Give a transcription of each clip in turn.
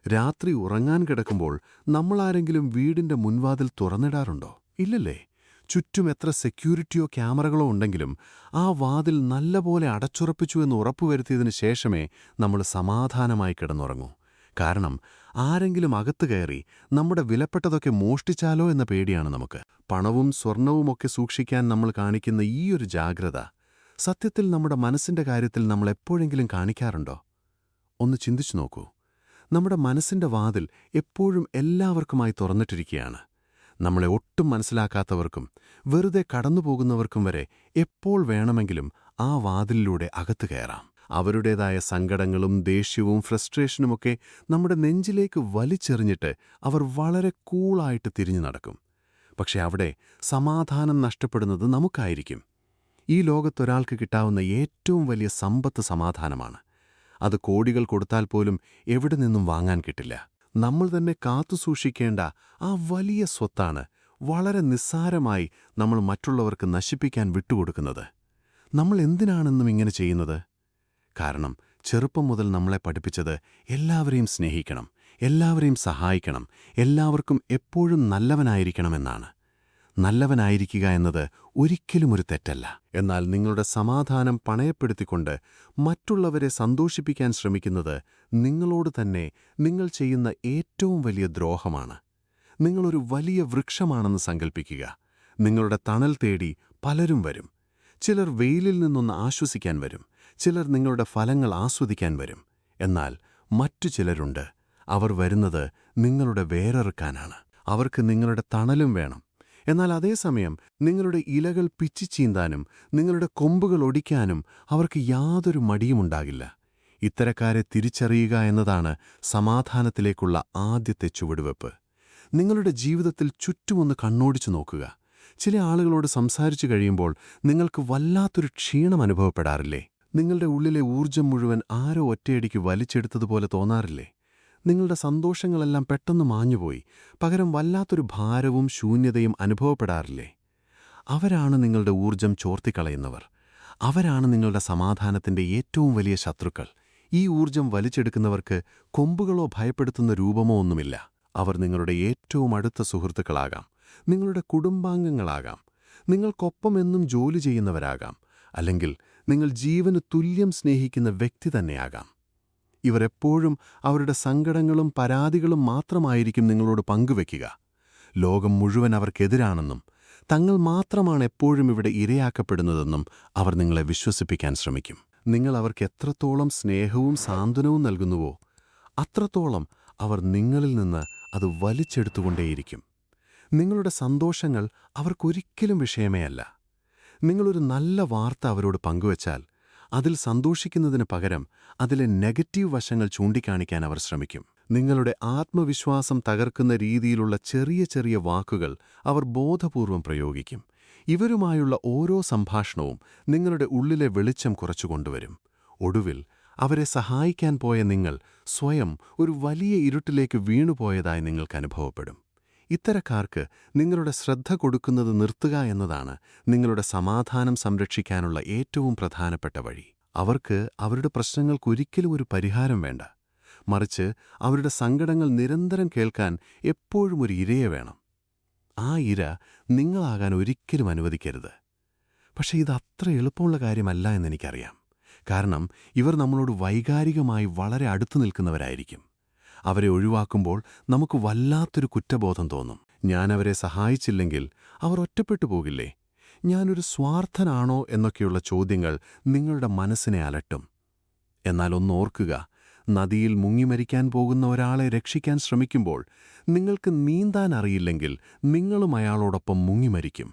രാത്രി ഉറങ്ങാൻ കിടക്കുമ്പോൾ നമ്മളാരെങ്കിലും വീടിന്റെ മുൻവാതിൽ തുറന്നിടാറുണ്ടോ? ഇല്ലല്ലേ? ചുറ്റും എത്ര സെക്യൂരിറ്റിയോ ക്യാമറകളോ ഉണ്ടെങ്കിലും ആ വാതിൽ നല്ലപോലെ അടച്ചുറപ്പിച്ചു എന്ന് ഉറപ്പുവരുത്തിയതിനു ശേഷമേ നമ്മൾ സമാധാനമായി കിടന്നുറങ്ങൂ. കാരണം ആരെങ്കിലും അകത്ത് കയറി നമ്മുടെ വിലപ്പെട്ടതൊക്കെ മോഷ്ടിച്ചാലോ എന്ന പേടിയാണ് നമുക്ക്. പണവും സ്വർണവുമൊക്കെ സൂക്ഷിക്കാൻ നമ്മൾ കാണിക്കുന്ന ഈയൊരു ജാഗ്രത സത്യത്തിൽ നമ്മുടെ മനസ്സിന്റെ കാര്യത്തിൽ നമ്മൾ എപ്പോഴെങ്കിലും കാണിക്കാറുണ്ടോ? ഒന്ന് ചിന്തിച്ചു നോക്കൂ. നമ്മുടെ മനസ്സിന്റെ വാതിൽ എപ്പോഴും എല്ലാവർക്കുമായി തുറന്നിട്ടിരിക്കുകയാണ്. നമ്മളെ ഒട്ടും മനസ്സിലാക്കാത്തവർക്കും വെറുതെ കടന്നുപോകുന്നവർക്കും വരെ എപ്പോൾ വേണമെങ്കിലും ആ വാതിലിലൂടെ അകത്തു കയറാം. അവരുടേതായ സങ്കടങ്ങളും ദേഷ്യവും ഫ്രസ്ട്രേഷനുമൊക്കെ നമ്മുടെ നെഞ്ചിലേക്ക് വലിച്ചെറിഞ്ഞിട്ട് അവർ വളരെ കൂളായിട്ട് തിരിഞ്ഞു നടക്കും. പക്ഷെ അവിടെ സമാധാനം നഷ്ടപ്പെടുന്നത് നമുക്കായിരിക്കും. ഈ ലോകത്തൊരാൾക്ക് കിട്ടാവുന്ന ഏറ്റവും വലിയ സമ്പത്ത് സമാധാനമാണ്. അത് കോടികൾ കൊടുത്താൽ പോലും എവിടെ നിന്നും വാങ്ങാൻ കിട്ടില്ല. നമ്മൾ തന്നെ കാത്തുസൂക്ഷിക്കേണ്ട ആ വലിയ സ്വത്താണ് വളരെ നിസ്സാരമായി നമ്മൾ മറ്റുള്ളവർക്ക് നശിപ്പിക്കാൻ വിട്ടുകൊടുക്കുന്നത്. നമ്മൾ എന്തിനാണെന്നും ഇങ്ങനെ ചെയ്യുന്നത്? കാരണം ചെറുപ്പം മുതൽ നമ്മളെ പഠിപ്പിച്ചത് എല്ലാവരെയും സ്നേഹിക്കണം, എല്ലാവരെയും സഹായിക്കണം, എല്ലാവർക്കും എപ്പോഴും നല്ലവനായിരിക്കണമെന്നാണ്. നല്ലവനായിരിക്കുക എന്നത് ഒരിക്കലും ഒരു തെറ്റല്ല. എന്നാൽ നിങ്ങളുടെ സമാധാനം പണയപ്പെടുത്തിക്കൊണ്ട് മറ്റുള്ളവരെ സന്തോഷിപ്പിക്കാൻ ശ്രമിക്കുന്നത് നിങ്ങളോട് തന്നെ നിങ്ങൾ ചെയ്യുന്ന ഏറ്റവും വലിയ ദ്രോഹമാണ്. നിങ്ങളൊരു വലിയ വൃക്ഷമാണെന്ന് സങ്കൽപ്പിക്കുക. നിങ്ങളുടെ തണൽ തേടി പലരും വരും. ചിലർ വെയിലിൽ നിന്നൊന്ന് ആശ്വസിക്കാൻ വരും, ചിലർ നിങ്ങളുടെ ഫലങ്ങൾ ആസ്വദിക്കാൻ വരും. എന്നാൽ മറ്റു ചിലരുണ്ട്, അവർ വരുന്നത് നിങ്ങളുടെ വേരറുക്കാനാണ്. അവർക്ക് നിങ്ങളുടെ തണലും വേണം. എന്നാൽ അതേസമയം നിങ്ങളുടെ ഇലകൾ പിച്ചിച്ചീന്താനും നിങ്ങളുടെ കൊമ്പുകൾ ഒടിക്കാനും അവർക്ക് യാതൊരു മടിയുമുണ്ടാകില്ല. ഇത്തരക്കാരെ തിരിച്ചറിയുക എന്നതാണ് സമാധാനത്തിലേക്കുള്ള ആദ്യത്തെ ചുവടുവെപ്പ്. നിങ്ങളുടെ ജീവിതത്തിൽ ചുറ്റുമൊന്ന് കണ്ണോടിച്ചു നോക്കുക. ചില ആളുകളോട് സംസാരിച്ചു കഴിയുമ്പോൾ നിങ്ങൾക്ക് വല്ലാത്തൊരു ക്ഷീണം അനുഭവപ്പെടാറില്ലേ? നിങ്ങളുടെ ഉള്ളിലെ ഊർജ്ജം മുഴുവൻ ആരോ ഒറ്റയടിക്ക് വലിച്ചെടുത്തതുപോലെ തോന്നാറില്ലേ? നിങ്ങളുടെ സന്തോഷങ്ങളെല്ലാം പെട്ടെന്ന് മാഞ്ഞുപോയി പകരം വല്ലാത്തൊരു ഭാരവും ശൂന്യതയും അനുഭവപ്പെടാറില്ലേ? അവരാണ് നിങ്ങളുടെ ഊർജ്ജം ചോർത്തിക്കളയുന്നവർ. അവരാണ് നിങ്ങളുടെ സമാധാനത്തിന്റെ ഏറ്റവും വലിയ ശത്രുക്കൾ. ഈ ഊർജ്ജം വലിച്ചെടുക്കുന്നവർക്ക് കൊമ്പുകളോ ഭയപ്പെടുത്തുന്ന രൂപമോ ഒന്നുമില്ല. അവർ നിങ്ങളുടെ ഏറ്റവും അടുത്ത സുഹൃത്തുക്കളാകാം, നിങ്ങളുടെ കുടുംബാംഗങ്ങളാകാം, നിങ്ങൾക്കൊപ്പം എന്നും ജോലി ചെയ്യുന്നവരാകാം, അല്ലെങ്കിൽ നിങ്ങൾ ജീവന് തുല്യം സ്നേഹിക്കുന്ന വ്യക്തി തന്നെയാകാം. ഇവർ എപ്പോഴും അവരുടെ സങ്കടങ്ങളും പരാതികളും മാത്രമായിരിക്കും നിങ്ങളോട് പങ്കുവെക്കുക. ലോകം മുഴുവൻ അവർക്കെതിരാണെന്നും തങ്ങൾ മാത്രമാണ് എപ്പോഴും ഇവിടെ ഇരയാക്കപ്പെടുന്നതെന്നും അവർ നിങ്ങളെ വിശ്വസിപ്പിക്കാൻ ശ്രമിക്കും. നിങ്ങൾ അവർക്ക് എത്രത്തോളം സ്നേഹവും സാന്ത്വനവും നൽകുന്നുവോ അത്രത്തോളം അവർ നിങ്ങളിൽ നിന്ന് അത് വലിച്ചെടുത്തുകൊണ്ടേയിരിക്കും. നിങ്ങളുടെ സന്തോഷങ്ങൾ അവർക്കൊരിക്കലും വിഷയമേ അല്ല. നിങ്ങളൊരു നല്ല വാർത്ത അവരോട് പങ്കുവച്ചാൽ അതിൽ സന്തോഷിക്കുന്നതിന് പകരം അതിലെ നെഗറ്റീവ് വശങ്ങൾ ചൂണ്ടിക്കാണിക്കാൻ അവർ ശ്രമിക്കും. നിങ്ങളുടെ ആത്മവിശ്വാസം തകർക്കുന്ന രീതിയിലുള്ള ചെറിയ ചെറിയ വാക്കുകൾ അവർ ബോധപൂർവം പ്രയോഗിക്കും. ഇവരുമായുള്ള ഓരോ സംഭാഷണവും നിങ്ങളുടെ ഉള്ളിലെ വെളിച്ചം കുറച്ചുകൊണ്ടുവരും. ഒടുവിൽ അവരെ സഹായിക്കാൻ പോയ നിങ്ങൾ സ്വയം ഒരു വലിയ ഇരുട്ടിലേക്ക് വീണുപോയതായി നിങ്ങൾക്ക് അനുഭവപ്പെടും. ഇത്തരക്കാർക്ക് നിങ്ങളുടെ ശ്രദ്ധ കൊടുക്കുന്നത് നിർത്തുക എന്നതാണ് നിങ്ങളുടെ സമാധാനം സംരക്ഷിക്കാനുള്ള ഏറ്റവും പ്രധാനപ്പെട്ട വഴി. അവർക്ക് അവരുടെ പ്രശ്നങ്ങൾക്കൊരിക്കലും ഒരു പരിഹാരം വേണ്ട. മറിച്ച് അവരുടെ സങ്കടങ്ങൾ നിരന്തരം കേൾക്കാൻ എപ്പോഴും ഒരു ഇരയെ വേണം. ആ ഇര നിങ്ങളാകാൻ ഒരിക്കലും അനുവദിക്കരുത്. പക്ഷേ ഇത് അത്ര എളുപ്പമുള്ള കാര്യമല്ല എന്നെനിക്കറിയാം. കാരണം ഇവർ നമ്മളോട് വൈകാരികമായി വളരെ അടുത്തു നിൽക്കുന്നവരായിരിക്കും. അവരെ ഒഴിവാക്കുമ്പോൾ നമുക്ക് വല്ലാത്തൊരു കുറ്റബോധം തോന്നും. ഞാനവരെ സഹായിച്ചില്ലെങ്കിൽ അവർ ഒറ്റപ്പെട്ടു പോകില്ലേ? ഞാനൊരു സ്വാർത്ഥനാണോ എന്നൊക്കെയുള്ള ചോദ്യങ്ങൾ നിങ്ങളുടെ മനസ്സിനെ അലട്ടും. എന്നാൽ ഒന്നോർക്കുക, നദിയിൽ മുങ്ങിമരിക്കാൻ പോകുന്ന ഒരാളെ രക്ഷിക്കാൻ ശ്രമിക്കുമ്പോൾ നിങ്ങൾക്ക് നീന്താൻ അറിയില്ലെങ്കിൽ നിങ്ങളും അയാളോടൊപ്പം മുങ്ങിമരിക്കും.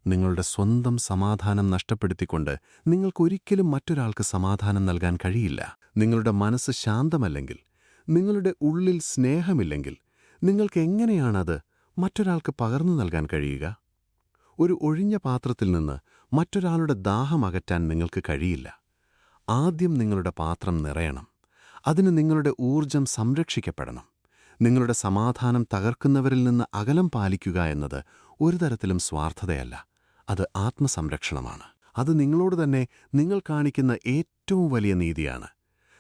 നിങ്ങളുടെ സ്വന്തം സമാധാനം നഷ്ടപ്പെടുത്തിക്കൊണ്ട് നിങ്ങൾക്കൊരിക്കലും മറ്റൊരാൾക്ക് സമാധാനം നൽകാൻ കഴിയില്ല. നിങ്ങളുടെ മനസ്സ് ശാന്തമല്ലെങ്കിൽ, നിങ്ങളുടെ ഉള്ളിൽ സ്നേഹമില്ലെങ്കിൽ നിങ്ങൾക്ക് എങ്ങനെയാണത് മറ്റൊരാൾക്ക് പകർന്നു നൽകാൻ കഴിയുക? ഒരു ഒഴിഞ്ഞ പാത്രത്തിൽ നിന്ന് മറ്റൊരാളുടെ ദാഹം അകറ്റാൻ നിങ്ങൾക്ക് കഴിയില്ല. ആദ്യം നിങ്ങളുടെ പാത്രം നിറയണം. അതിന് നിങ്ങളുടെ ഊർജ്ജം സംരക്ഷിക്കപ്പെടണം. നിങ്ങളുടെ സമാധാനം തകർക്കുന്നവരിൽ നിന്ന് അകലം പാലിക്കുക എന്നത് ഒരു തരത്തിലും സ്വാർത്ഥതയല്ല, അത് ആത്മസംരക്ഷണമാണ്. അത് നിങ്ങളോട് തന്നെ നിങ്ങൾ കാണിക്കുന്ന ഏറ്റവും വലിയ നീതിയാണ്.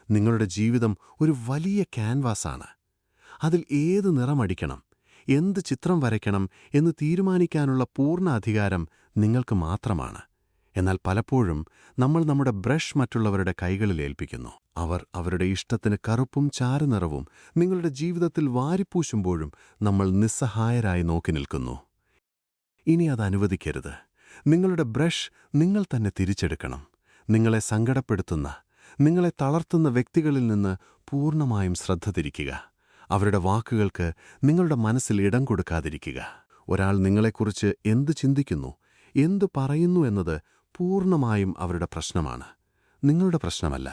നിങ്ങളുടെ ജീവിതം ഒരു വലിയ ക്യാൻവാസാണ്. അതിൽ ഏത് നിറമടിക്കണം, എന്ത് ചിത്രം വരയ്ക്കണം എന്ന് തീരുമാനിക്കാനുള്ള പൂർണ്ണ അധികാരം നിങ്ങൾക്ക് മാത്രമാണ്. എന്നാൽ പലപ്പോഴും നമ്മൾ നമ്മുടെ ബ്രഷ് മറ്റുള്ളവരുടെ കൈകളിൽ ഏൽപ്പിക്കുന്നു. അവർ അവരുടെ ഇഷ്ടത്തിന് കറുപ്പും ചാരനിറവും നിങ്ങളുടെ ജീവിതത്തിൽ വാരിപ്പൂശുമ്പോഴും നമ്മൾ നിസ്സഹായരായി നോക്കി നിൽക്കുന്നു. ഇനി അത് അനുവദിക്കരുത്. നിങ്ങളുടെ ബ്രഷ് നിങ്ങൾ തന്നെ തിരിച്ചെടുക്കണം. നിങ്ങളെ സങ്കടപ്പെടുത്തുന്ന, നിങ്ങളെ തളർത്തുന്ന വ്യക്തികളിൽ നിന്ന് പൂർണ്ണമായും ശ്രദ്ധ തിരിക്കുക. അവരുടെ വാക്കുകൾക്ക് നിങ്ങളുടെ മനസ്സിൽ ഇടം കൊടുക്കാതിരിക്കുക. ഒരാൾ നിങ്ങളെക്കുറിച്ച് എന്തു ചിന്തിക്കുന്നു, എന്തു പറയുന്നു എന്നത് പൂർണ്ണമായും അവരുടെ പ്രശ്നമാണ്, നിങ്ങളുടെ പ്രശ്നമല്ല.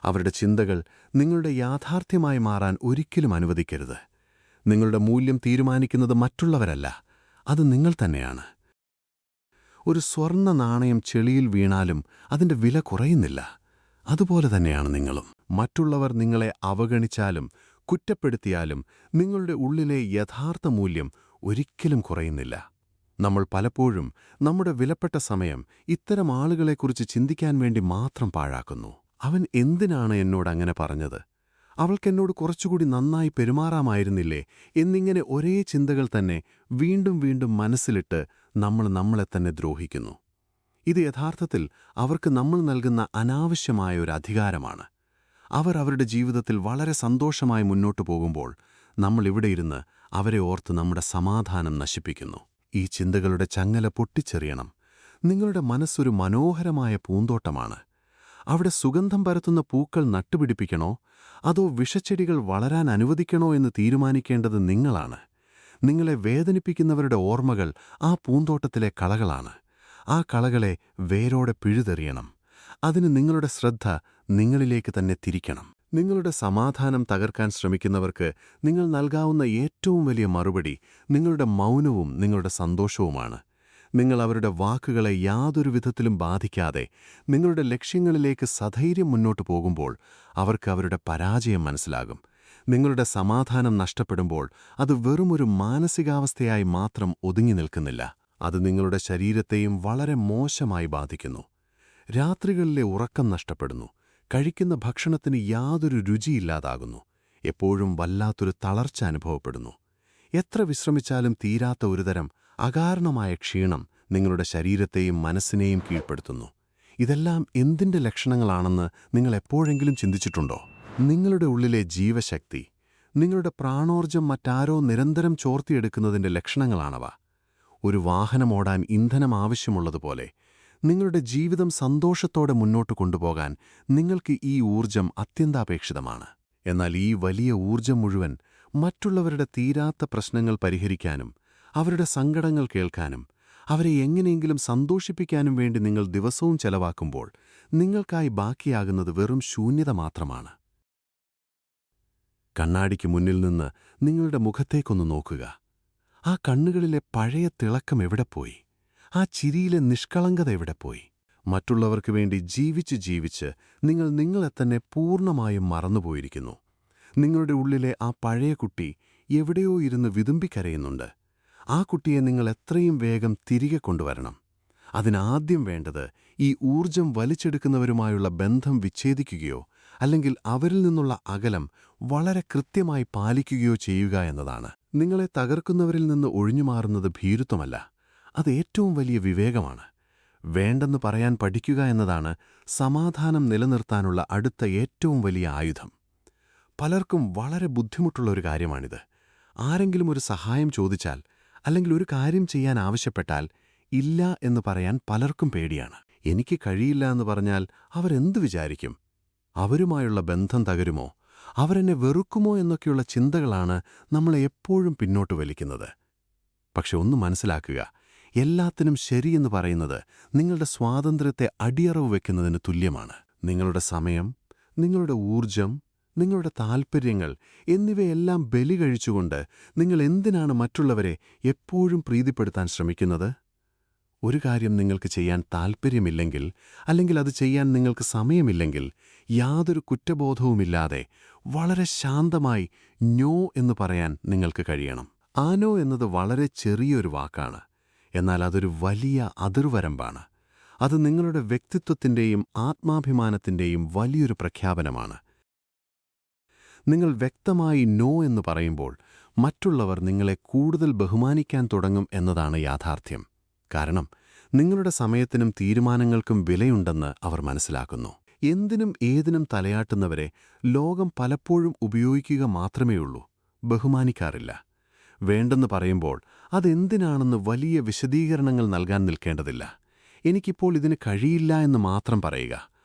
അവരുടെ ചിന്തകൾ നിങ്ങളുടെ യാഥാർത്ഥ്യമായി മാറാൻ ഒരിക്കലും അനുവദിക്കരുത്. നിങ്ങളുടെ മൂല്യം തീരുമാനിക്കുന്നത് മറ്റുള്ളവരല്ല, അത് നിങ്ങൾ തന്നെയാണ്. ഒരു സ്വർണ്ണ നാണയം ചെളിയിൽ വീണാലും അതിന്റെ വില കുറയുന്നില്ല. അതുപോലെ തന്നെയാണ് നിങ്ങളും. മറ്റുള്ളവർ നിങ്ങളെ അവഗണിച്ചാലും കുറ്റപ്പെടുത്തിയാലും നിങ്ങളുടെ ഉള്ളിലെ യഥാർത്ഥ മൂല്യം ഒരിക്കലും കുറയുന്നില്ല. നമ്മൾ പലപ്പോഴും നമ്മുടെ വിലപ്പെട്ട സമയം ഇത്തരം ആളുകളെക്കുറിച്ച് ചിന്തിക്കാൻ വേണ്ടി മാത്രം പാഴാക്കുന്നു. അവൻ എന്തിനാണ് എന്നോടങ്ങനെ പറഞ്ഞത്, അവൾക്കെന്നോട് കുറച്ചുകൂടി നന്നായി പെരുമാറാമായിരുന്നില്ലേ എന്നിങ്ങനെ ഒരേ ചിന്തകൾ തന്നെ വീണ്ടും വീണ്ടും മനസ്സിലിട്ട് നമ്മൾ നമ്മളെ തന്നെ ദ്രോഹിക്കുന്നു. ഇത് യഥാർത്ഥത്തിൽ അവർക്ക് നമ്മൾ നൽകുന്ന അനാവശ്യമായ ഒരു അധികാരമാണ്. അവർ അവരുടെ ജീവിതത്തിൽ വളരെ സന്തോഷമായി മുന്നോട്ടു പോകുമ്പോൾ നമ്മൾ ഇവിടെയിരുന്ന് അവരെ ഓർത്ത് നമ്മുടെ സമാധാനം നശിപ്പിക്കുന്നു. ഈ ചിന്തകളുടെ ചങ്ങല പൊട്ടിച്ചെറിയണം. നിങ്ങളുടെ മനസ്സൊരു മനോഹരമായ പൂന്തോട്ടമാണ്. അവിടെ സുഗന്ധം പരത്തുന്ന പൂക്കൾ നട്ടുപിടിപ്പിക്കണോ അതോ വിഷച്ചെടികൾ വളരാൻ അനുവദിക്കണോ എന്ന് തീരുമാനിക്കേണ്ടത് നിങ്ങളാണ്. നിങ്ങളെ വേദനിപ്പിക്കുന്നവരുടെ ഓർമ്മകൾ ആ പൂന്തോട്ടത്തിലെ കളകളാണ്. ആ കളകളെ വേരോടെ പിഴുതെറിയണം. അതിന് നിങ്ങളുടെ ശ്രദ്ധ നിങ്ങളിലേക്ക് തന്നെ തിരിക്കണം. നിങ്ങളുടെ സമാധാനം തകർക്കാൻ ശ്രമിക്കുന്നവർക്ക് നിങ്ങൾ നൽകാവുന്ന ഏറ്റവും വലിയ മറുപടി നിങ്ങളുടെ മൗനവും നിങ്ങളുടെ സന്തോഷവുമാണ്. നിങ്ങൾ അവരുടെ വാക്കുകളെ യാതൊരു വിധത്തിലും ബാധിക്കാതെ നിങ്ങളുടെ ലക്ഷ്യങ്ങളിലേക്ക് സധൈര്യം മുന്നോട്ടു പോകുമ്പോൾ അവർക്ക് അവരുടെ പരാജയം മനസ്സിലാകും. നിങ്ങളുടെ സമാധാനം നഷ്ടപ്പെടുമ്പോൾ അത് വെറുമൊരു മാനസികാവസ്ഥയായി മാത്രം ഒതുങ്ങി നിൽക്കുന്നില്ല. അത് നിങ്ങളുടെ ശരീരത്തെയും വളരെ മോശമായി ബാധിക്കുന്നു. രാത്രികളിലെ ഉറക്കം നഷ്ടപ്പെടുന്നു. കഴിക്കുന്ന ഭക്ഷണത്തിന് യാതൊരു രുചിയില്ലാതാകുന്നു. എപ്പോഴും വല്ലാത്തൊരു തളർച്ച അനുഭവപ്പെടുന്നു. എത്ര വിശ്രമിച്ചാലും തീരാത്ത ഒരുതരം അകാരണമായ ക്ഷീണം നിങ്ങളുടെ ശരീരത്തെയും മനസ്സിനെയും കീഴ്പ്പെടുത്തുന്നു. ഇതെല്ലാം എന്തിന്റെ ലക്ഷണങ്ങളാണെന്ന് നിങ്ങൾ എപ്പോഴെങ്കിലും ചിന്തിച്ചിട്ടുണ്ടോ? നിങ്ങളുടെ ഉള്ളിലെ ജീവശക്തി, നിങ്ങളുടെ പ്രാണോർജ്ജം മറ്റാരോ നിരന്തരം ചോർത്തിയെടുക്കുന്നതിന്റെ ലക്ഷണങ്ങളാണവ. ഒരു വാഹനമോടാൻ ഇന്ധനം ആവശ്യമുള്ളതുപോലെ നിങ്ങളുടെ ജീവിതം സന്തോഷത്തോടെ മുന്നോട്ട് കൊണ്ടുപോകാൻ നിങ്ങൾക്ക് ഈ ഊർജ്ജം അത്യന്താപേക്ഷിതമാണ്. എന്നാൽ ഈ വലിയ ഊർജ്ജം മുഴുവൻ മറ്റുള്ളവരുടെ തീരാത്ത പ്രശ്നങ്ങൾ പരിഹരിക്കാനും അവരുടെ സങ്കടങ്ങൾ കേൾക്കാനും അവരെ എങ്ങനെയെങ്കിലും സന്തോഷിപ്പിക്കാനും വേണ്ടി നിങ്ങൾ ദിവസവും ചെലവാക്കുമ്പോൾ നിങ്ങൾക്കായി ബാക്കിയാകുന്നത് വെറും ശൂന്യത മാത്രമാണ്. കണ്ണാടിക്ക് മുന്നിൽ നിന്ന് നിങ്ങളുടെ മുഖത്തേക്കൊന്ന് നോക്കുക. ആ കണ്ണുകളിലെ പഴയ തിളക്കം എവിടെപ്പോയി? ആ ചിരിയിലെ നിഷ്കളങ്കത എവിടെപ്പോയി? മറ്റുള്ളവർക്ക് വേണ്ടി ജീവിച്ച് നിങ്ങൾ നിങ്ങളെ തന്നെ പൂർണ്ണമായും മറന്നുപോയിരിക്കുന്നു. നിങ്ങളുടെ ഉള്ളിലെ ആ പഴയ കുട്ടി എവിടെയോ ഇരുന്ന് വിതുമ്പിക്കരയുന്നുണ്ട്. ആ കുട്ടിയെ നിങ്ങൾ എത്രയും വേഗം തിരികെ കൊണ്ടുവരണം. അതിനാദ്യം വേണ്ടത് ഈ ഊർജ്ജം വലിച്ചെടുക്കുന്നവരുമായുള്ള ബന്ധം വിച്ഛേദിക്കുകയോ അല്ലെങ്കിൽ അവരിൽ നിന്നുള്ള അകലം വളരെ കൃത്യമായി പാലിക്കുകയോ ചെയ്യുക എന്നതാണ്. നിങ്ങളെ തകർക്കുന്നവരിൽ നിന്ന് ഒഴിഞ്ഞുമാറുന്നത് ഭീരുത്വമല്ല, അത് ഏറ്റവും വലിയ വിവേകമാണ്. വേണ്ടെന്ന് പറയാൻ പഠിക്കുക എന്നതാണ് സമാധാനം നിലനിർത്താനുള്ള അടുത്ത ഏറ്റവും വലിയ ആയുധം. പലർക്കും വളരെ ബുദ്ധിമുട്ടുള്ള ഒരു കാര്യമാണിത്. ആരെങ്കിലും ഒരു സഹായം ചോദിച്ചാൽ അല്ലെങ്കിൽ ഒരു കാര്യം ചെയ്യാൻ ആവശ്യപ്പെട്ടാൽ ഇല്ല എന്ന് പറയാൻ പലർക്കും പേടിയാണ്. എനിക്ക് കഴിയില്ല എന്ന് പറഞ്ഞാൽ അവരെന്തു വിചാരിക്കും? അവരുമായുള്ള ബന്ധം തകരുമോ? അവരെന്നെ വെറുക്കുമോ എന്നൊക്കെയുള്ള ചിന്തകളാണ് നമ്മളെ എപ്പോഴും പിന്നോട്ട് വലിക്കുന്നത്. പക്ഷെ ഒന്ന് മനസ്സിലാക്കുക, എല്ലാത്തിനും ശരിയെന്ന് പറയുന്നത് നിങ്ങളുടെ സ്വാതന്ത്ര്യത്തെ അടിയറവ് വയ്ക്കുന്നതിന് തുല്യമാണ്. നിങ്ങളുടെ സമയം, നിങ്ങളുടെ ഊർജം, നിങ്ങളുടെ താൽപ്പര്യങ്ങൾ എന്നിവയെല്ലാം ബലി കഴിച്ചുകൊണ്ട് നിങ്ങൾ എന്തിനാണ് മറ്റുള്ളവരെ എപ്പോഴും പ്രീതിപ്പെടുത്താൻ ശ്രമിക്കുന്നത്? ഒരു കാര്യം നിങ്ങൾക്ക് ചെയ്യാൻ താൽപ്പര്യമില്ലെങ്കിൽ അല്ലെങ്കിൽ അത് ചെയ്യാൻ നിങ്ങൾക്ക് സമയമില്ലെങ്കിൽ യാതൊരു കുറ്റബോധവുമില്ലാതെ വളരെ ശാന്തമായി നോ എന്ന് പറയാൻ നിങ്ങൾക്ക് കഴിയണം. ആ നോ എന്നത് വളരെ ചെറിയൊരു വാക്കാണ്, എന്നാൽ അതൊരു വലിയ അതിർവരമ്പാണ്. അത് നിങ്ങളുടെ വ്യക്തിത്വത്തിന്റെയും ആത്മാഭിമാനത്തിന്റെയും വലിയൊരു പ്രഖ്യാപനമാണ്. നിങ്ങൾ വ്യക്തമായി നോ എന്ന് പറയുമ്പോൾ മറ്റുള്ളവർ നിങ്ങളെ കൂടുതൽ ബഹുമാനിക്കാൻ തുടങ്ങും എന്നതാണ് യാഥാർത്ഥ്യം. കാരണം നിങ്ങളുടെ സമയത്തിനും തീരുമാനങ്ങൾക്കും വിലയുണ്ടെന്ന് അവർ മനസ്സിലാക്കുന്നു. എന്തിനും ഏതിനും തലയാട്ടുന്നവരെ ലോകം പലപ്പോഴും ഉപയോഗിക്കുക മാത്രമേയുള്ളൂ, ബഹുമാനിക്കാറില്ല. വേണ്ടെന്ന് പറയുമ്പോൾ അതെന്തിനാണെന്ന് വലിയ വിശദീകരണങ്ങൾ നൽകാൻ നിൽക്കേണ്ടതില്ല. എനിക്കിപ്പോൾ ഇതിന് കഴിയില്ല എന്ന് മാത്രം പറയുക.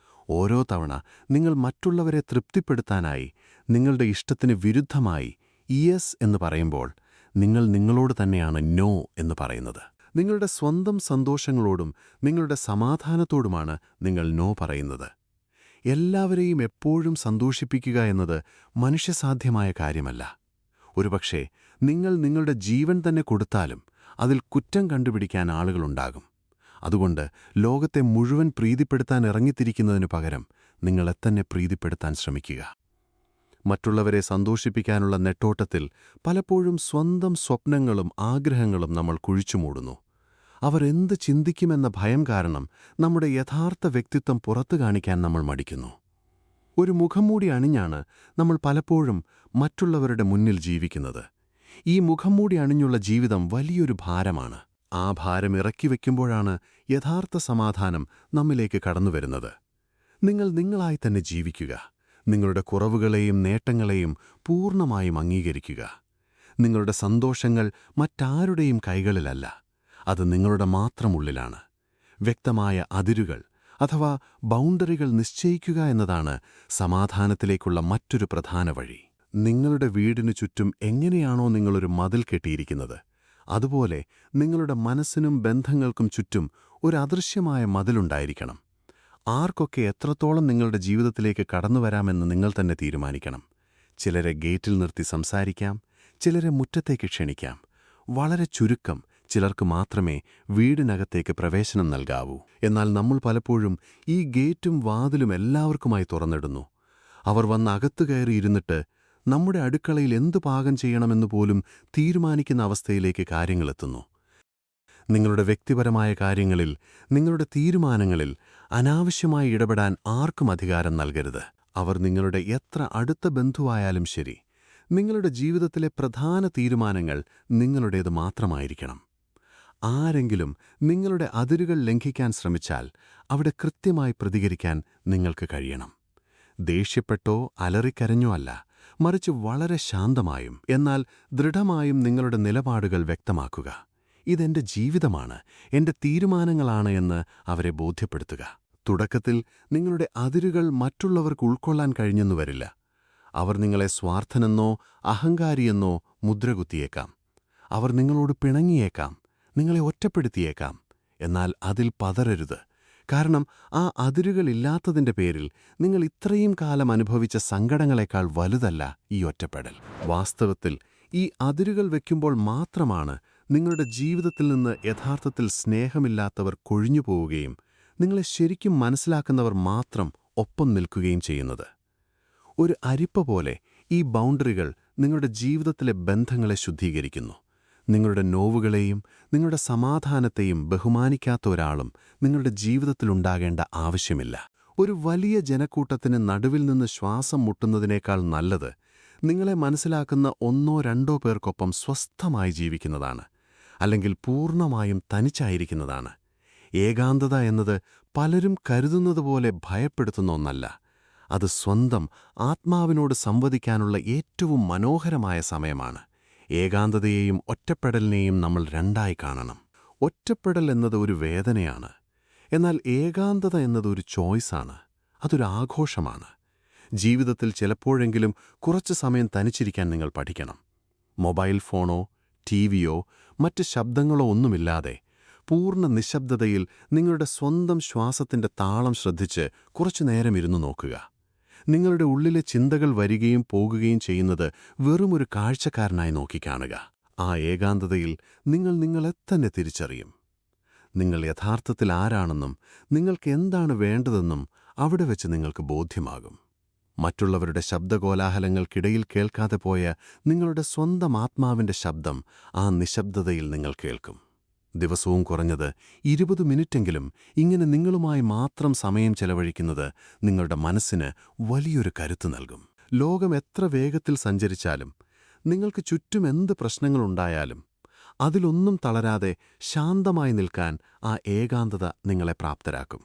ഓരോ തവണ നിങ്ങൾ മറ്റുള്ളവരെ തൃപ്തിപ്പെടുത്താനായി നിങ്ങളുടെ ഇഷ്ടത്തിന് വിരുദ്ധമായി യെസ് എന്ന് പറയുമ്പോൾ നിങ്ങൾ നിങ്ങളോട് തന്നെയാണ് നോ എന്ന് പറയുന്നത്. നിങ്ങളുടെ സ്വന്തം സന്തോഷങ്ങളോടും നിങ്ങളുടെ സമാധാനത്തോടുമാണ് നിങ്ങൾ നോ പറയുന്നത്. എല്ലാവരെയും എപ്പോഴും സന്തോഷിപ്പിക്കുക എന്നത് മനുഷ്യസാധ്യമായ കാര്യമല്ല. ഒരുപക്ഷേ നിങ്ങൾ നിങ്ങളുടെ ജീവൻ തന്നെ കൊടുത്താലും അതിൽ കുറ്റം കണ്ടുപിടിക്കാൻ ആളുകളുണ്ടാകും. അതുകൊണ്ട് ലോകത്തെ മുഴുവൻ പ്രീതിപ്പെടുത്താൻ ഇറങ്ങിത്തിരിക്കുന്നതിനു പകരം നിങ്ങളെത്തന്നെ പ്രീതിപ്പെടുത്താൻ ശ്രമിക്കുക. മറ്റുള്ളവരെ സന്തോഷിപ്പിക്കാനുള്ള നെട്ടോട്ടത്തിൽ പലപ്പോഴും സ്വന്തം സ്വപ്നങ്ങളും ആഗ്രഹങ്ങളും നമ്മൾ കുഴിച്ചുമൂടുന്നു. അവർ എന്ത് ചിന്തിക്കുമെന്ന ഭയം കാരണം നമ്മുടെ യഥാർത്ഥ വ്യക്തിത്വം പുറത്തു കാണിക്കാൻ നമ്മൾ മടിക്കുന്നു. ഒരു മുഖംമൂടി അണിഞ്ഞാണ് നമ്മൾ പലപ്പോഴും മറ്റുള്ളവരുടെ മുന്നിൽ ജീവിക്കുന്നത്. ഈ മുഖംമൂടി അണിഞ്ഞുള്ള ജീവിതം വലിയൊരു ഭാരമാണ്. ആ ഭാരം ഇറക്കി വയ്ക്കുമ്പോഴാണ് യഥാർത്ഥ സമാധാനം നമ്മിലേക്ക് കടന്നുവരുന്നത്. നിങ്ങൾ നിങ്ങളായി തന്നെ ജീവിക്കുക. നിങ്ങളുടെ കുറവുകളെയും നേട്ടങ്ങളെയും പൂർണ്ണമായും അംഗീകരിക്കുക. നിങ്ങളുടെ സന്തോഷങ്ങൾ മറ്റാരുടെയും കൈകളിലല്ല, അത് നിങ്ങളുടെ മാത്രം ഉള്ളിലാണ്. വ്യക്തമായ അതിരുകൾ അഥവാ ബൗണ്ടറികൾ നിശ്ചയിക്കുക എന്നതാണ് സമാധാനത്തിലേക്കുള്ള മറ്റൊരു പ്രധാന വഴി. നിങ്ങളുടെ വീടിനു ചുറ്റും എങ്ങനെയാണോ നിങ്ങളൊരു മതിൽ കെട്ടിയിരിക്കുന്നത്, അതുപോലെ നിങ്ങളുടെ മനസ്സിനും ബന്ധങ്ങൾക്കും ചുറ്റും ഒരു അദൃശ്യമായ മതിലുണ്ടായിരിക്കണം. ആർക്കൊക്കെ എത്രത്തോളം നിങ്ങളുടെ ജീവിതത്തിലേക്ക് കടന്നുവരാമെന്ന് നിങ്ങൾ തന്നെ തീരുമാനിക്കണം. ചിലരെ ഗേറ്റിൽ നിർത്തി സംസാരിക്കാം, ചിലരെ മുറ്റത്തേക്ക് ക്ഷണിക്കാം. വളരെ ചുരുക്കം ചിലർക്ക് മാത്രമേ വീടിനകത്തേക്ക് പ്രവേശനം നൽകാവൂ. എന്നാൽ നമ്മൾ പലപ്പോഴും ഈ ഗേറ്റും വാതിലും എല്ലാവർക്കുമായി തുറന്നിടുന്നു. അവർ വന്ന് അകത്തു കയറിയിരുന്നിട്ട് നമ്മുടെ അടുക്കളയിൽ എന്തു പാകം ചെയ്യണമെന്ന് പോലും തീരുമാനിക്കുന്ന അവസ്ഥയിലേക്ക് കാര്യങ്ങളെത്തുന്നു. നിങ്ങളുടെ വ്യക്തിപരമായ കാര്യങ്ങളിൽ, നിങ്ങളുടെ തീരുമാനങ്ങളിൽ അനാവശ്യമായി ഇടപെടാൻ ആർക്കും അധികാരം നൽകരുത്. അവർ നിങ്ങളുടെ എത്ര അടുത്ത ബന്ധുവായാലും ശരി, നിങ്ങളുടെ ജീവിതത്തിലെ പ്രധാന തീരുമാനങ്ങൾ നിങ്ങളുടേത് മാത്രമായിരിക്കണം. ആരെങ്കിലും നിങ്ങളുടെ അതിരുകൾ ലംഘിക്കാൻ ശ്രമിച്ചാൽ അവിടെ കൃത്യമായി പ്രതികരിക്കാൻ നിങ്ങൾക്ക് കഴിയണം. ദേഷ്യപ്പെട്ടോ അലറിക്കരഞ്ഞോ അല്ല, മറിച്ച് വളരെ ശാന്തമായും എന്നാൽ ദൃഢമായും നിങ്ങളുടെ നിലപാടുകൾ വ്യക്തമാക്കുക. ഇതെന്റെ ജീവിതമാണ്, എന്റെ തീരുമാനങ്ങളാണ് എന്ന് അവരെ ബോധ്യപ്പെടുത്തുക. തുടക്കത്തിൽ നിങ്ങളുടെ അതിരുകൾ മറ്റുള്ളവർക്ക് ഉൾക്കൊള്ളാൻ കഴിഞ്ഞെന്നു വരില്ല. അവർ നിങ്ങളെ സ്വാർത്ഥനെന്നോ അഹങ്കാരിയെന്നോ മുദ്രകുത്തിയേക്കാം. അവർ നിങ്ങളോട് പിണങ്ങിയേക്കാം, നിങ്ങളെ ഒറ്റപ്പെടുത്തിയേക്കാം. എന്നാൽ അതിൽ പതറരുത്. കാരണം ആ അതിരുകളില്ലാത്തതിന്റെ പേരിൽ നിങ്ങൾ ഇത്രയും കാലം അനുഭവിച്ച സങ്കടങ്ങളെക്കാൾ വലുതല്ല ഈ ഒറ്റപ്പെടൽ. വാസ്തവത്തിൽ ഈ അതിരുകൾ വയ്ക്കുമ്പോൾ മാത്രമാണ് നിങ്ങളുടെ ജീവിതത്തിൽ നിന്ന് യഥാർത്ഥത്തിൽ സ്നേഹമില്ലാത്തവർ കൊഴിഞ്ഞുപോവുകയും നിങ്ങളെ ശരിക്കും മനസ്സിലാക്കുന്നവർ മാത്രം ഒപ്പം നിൽക്കുകയും ചെയ്യുന്നത്. ഒരു അരിപ്പ പോലെ ഈ ബൗണ്ടറികൾ നിങ്ങളുടെ ജീവിതത്തിലെ ബന്ധങ്ങളെ ശുദ്ധീകരിക്കുന്നു. നിങ്ങളുടെ നോവുകളെയും നിങ്ങളുടെ സമാധാനത്തെയും ബഹുമാനിക്കാത്ത ഒരാളും നിങ്ങളുടെ ജീവിതത്തിലുണ്ടാകേണ്ട ആവശ്യമില്ല. ഒരു വലിയ ജനക്കൂട്ടത്തിന് നടുവിൽ നിന്ന് ശ്വാസം മുട്ടുന്നതിനേക്കാൾ നല്ലത് നിങ്ങളെ മനസ്സിലാക്കുന്ന ഒന്നോ രണ്ടോ പേർക്കൊപ്പം സ്വസ്ഥമായി ജീവിക്കുന്നതാണ്, അല്ലെങ്കിൽ പൂർണ്ണമായും തനിച്ചായിരിക്കുന്നതാണ്. ഏകാന്തത എന്നത് പലരും കരുതുന്നതുപോലെ ഭയപ്പെടുത്തുന്ന ഒന്നല്ല. അത് സ്വന്തം ആത്മാവിനോട് സംവദിക്കാനുള്ള ഏറ്റവും മനോഹരമായ സമയമാണ്. ഏകാന്തതയെയും ഒറ്റപ്പെടലിനെയും നമ്മൾ രണ്ടായി കാണണം. ഒറ്റപ്പെടൽ എന്നത് ഒരു വേദനയാണ്. എന്നാൽ ഏകാന്തത എന്നത് ഒരു ചോയ്സാണ്. അതൊരു ആഘോഷമാണ്. ജീവിതത്തിൽ ചിലപ്പോഴെങ്കിലും കുറച്ചു സമയം തനിച്ചിരിക്കാൻ നിങ്ങൾ പഠിക്കണം. മൊബൈൽ ഫോണോ ടിവിയോ മറ്റ് ശബ്ദങ്ങളോ ഒന്നുമില്ലാതെ പൂർണ്ണ നിശബ്ദതയിൽ നിങ്ങളുടെ സ്വന്തം ശ്വാസത്തിന്റെ താളം ശ്രദ്ധിച്ച് കുറച്ചു നേരം ഇരുന്നു നോക്കുക. നിങ്ങളുടെ ഉള്ളിലെ ചിന്തകൾ വരികയും പോകുകയും ചെയ്യുന്നത് വെറുമൊരു കാഴ്ചക്കാരനായി നോക്കിക്കാണുക. ആ ഏകാന്തതയിൽ നിങ്ങൾ നിങ്ങളെത്തന്നെ തിരിച്ചറിയും. നിങ്ങൾ യഥാർത്ഥത്തിൽ ആരാണെന്നും നിങ്ങൾക്ക് എന്താണ് വേണ്ടതെന്നും അവിടെ വെച്ച് നിങ്ങൾക്ക് ബോധ്യമാകും. മറ്റുള്ളവരുടെ ശബ്ദകോലാഹലങ്ങൾക്കിടയിൽ കേൾക്കാതെ പോയ നിങ്ങളുടെ സ്വന്തം ആത്മാവിന്റെ ശബ്ദം ആ നിശബ്ദതയിൽ നിങ്ങൾ കേൾക്കും. ദിവസവും കുറഞ്ഞത് 20 മിനിറ്റെങ്കിലും ഇങ്ങനെ നിങ്ങളുമായി മാത്രം സമയം ചെലവഴിക്കുന്നത് നിങ്ങളുടെ മനസ്സിന് വലിയൊരു കരുത്ത് നൽകും. ലോകം എത്ര വേഗത്തിൽ സഞ്ചരിച്ചാലും, നിങ്ങൾക്ക് ചുറ്റും എന്ത് പ്രശ്നങ്ങളുണ്ടായാലും, അതിലൊന്നും തളരാതെ ശാന്തമായി നിൽക്കാൻ ആ ഏകാന്തത നിങ്ങളെ പ്രാപ്തരാക്കും.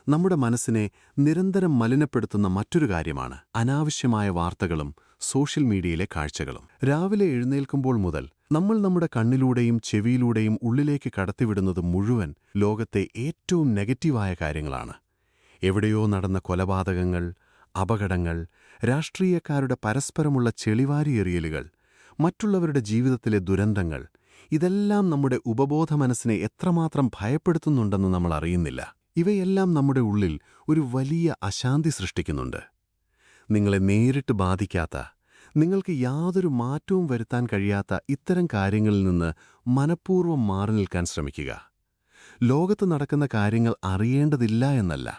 നമ്മുടെ മനസ്സിനെ നിരന്തരം മലിനപ്പെടുത്തുന്ന മറ്റൊരു കാര്യമാണ് അനാവശ്യമായ വാർത്തകളും സോഷ്യൽ മീഡിയയിലെ കാഴ്ചകളും. രാവിലെ എഴുന്നേൽക്കുമ്പോൾ മുതൽ നമ്മൾ നമ്മുടെ കണ്ണിലൂടെയും ചെവിയിലൂടെയും ഉള്ളിലേക്ക് കടത്തിവിടുന്നത് മുഴുവൻ ലോകത്തെ ഏറ്റവും നെഗറ്റീവായ കാര്യങ്ങളാണ്. എവിടെയോ നടന്ന കൊലപാതകങ്ങൾ, അപകടങ്ങൾ, രാഷ്ട്രീയക്കാരുടെ പരസ്പരമുള്ള ചെളിവാരിയെറിയലുകൾ, മറ്റുള്ളവരുടെ ജീവിതത്തിലെ ദുരന്തങ്ങൾ, ഇതെല്ലാം നമ്മുടെ ഉപബോധ മനസ്സിനെ എത്രമാത്രം ഭയപ്പെടുത്തുന്നുണ്ടെന്ന് നമ്മൾ അറിയുന്നില്ല. ഇവയെല്ലാം നമ്മുടെ ഉള്ളിൽ ഒരു വലിയ അശാന്തി സൃഷ്ടിക്കുന്നുണ്ട്. നിങ്ങളെ നേരിട്ട് ബാധിക്കാത്ത, നിങ്ങൾക്ക് യാതൊരു മാറ്റവും വരുത്താൻ കഴിയാത്ത ഇത്തരം കാര്യങ്ങളിൽ നിന്ന് മനഃപൂർവ്വം മാറി നിൽക്കാൻ ശ്രമിക്കുക. ലോകത്ത് നടക്കുന്ന കാര്യങ്ങൾ അറിയേണ്ടതില്ല എന്നല്ല,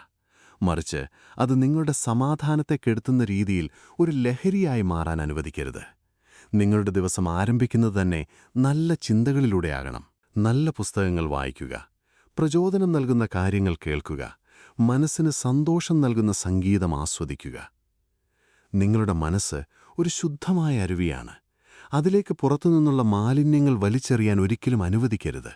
മറിച്ച് അത് നിങ്ങളുടെ സമാധാനത്തെ കെടുത്തുന്ന രീതിയിൽ ഒരു ലഹരിയായി മാറാൻ അനുവദിക്കരുത്. നിങ്ങളുടെ ദിവസം ആരംഭിക്കുന്നത് തന്നെ നല്ല ചിന്തകളിലൂടെയാകണം. നല്ല പുസ്തകങ്ങൾ വായിക്കുക, പ്രചോദനം നൽകുന്ന കാര്യങ്ങൾ കേൾക്കുക, മനസ്സിന് സന്തോഷം നൽകുന്ന സംഗീതം ആസ്വദിക്കുക. നിങ്ങളുടെ മനസ്സ് ഒരു ശുദ്ധമായ അരുവിയാണ്. അതിലേക്ക് പുറത്തുനിന്നുള്ള മാലിന്യങ്ങൾ വലിച്ചെറിയാൻ ഒരിക്കലും അനുവദിക്കരുത്.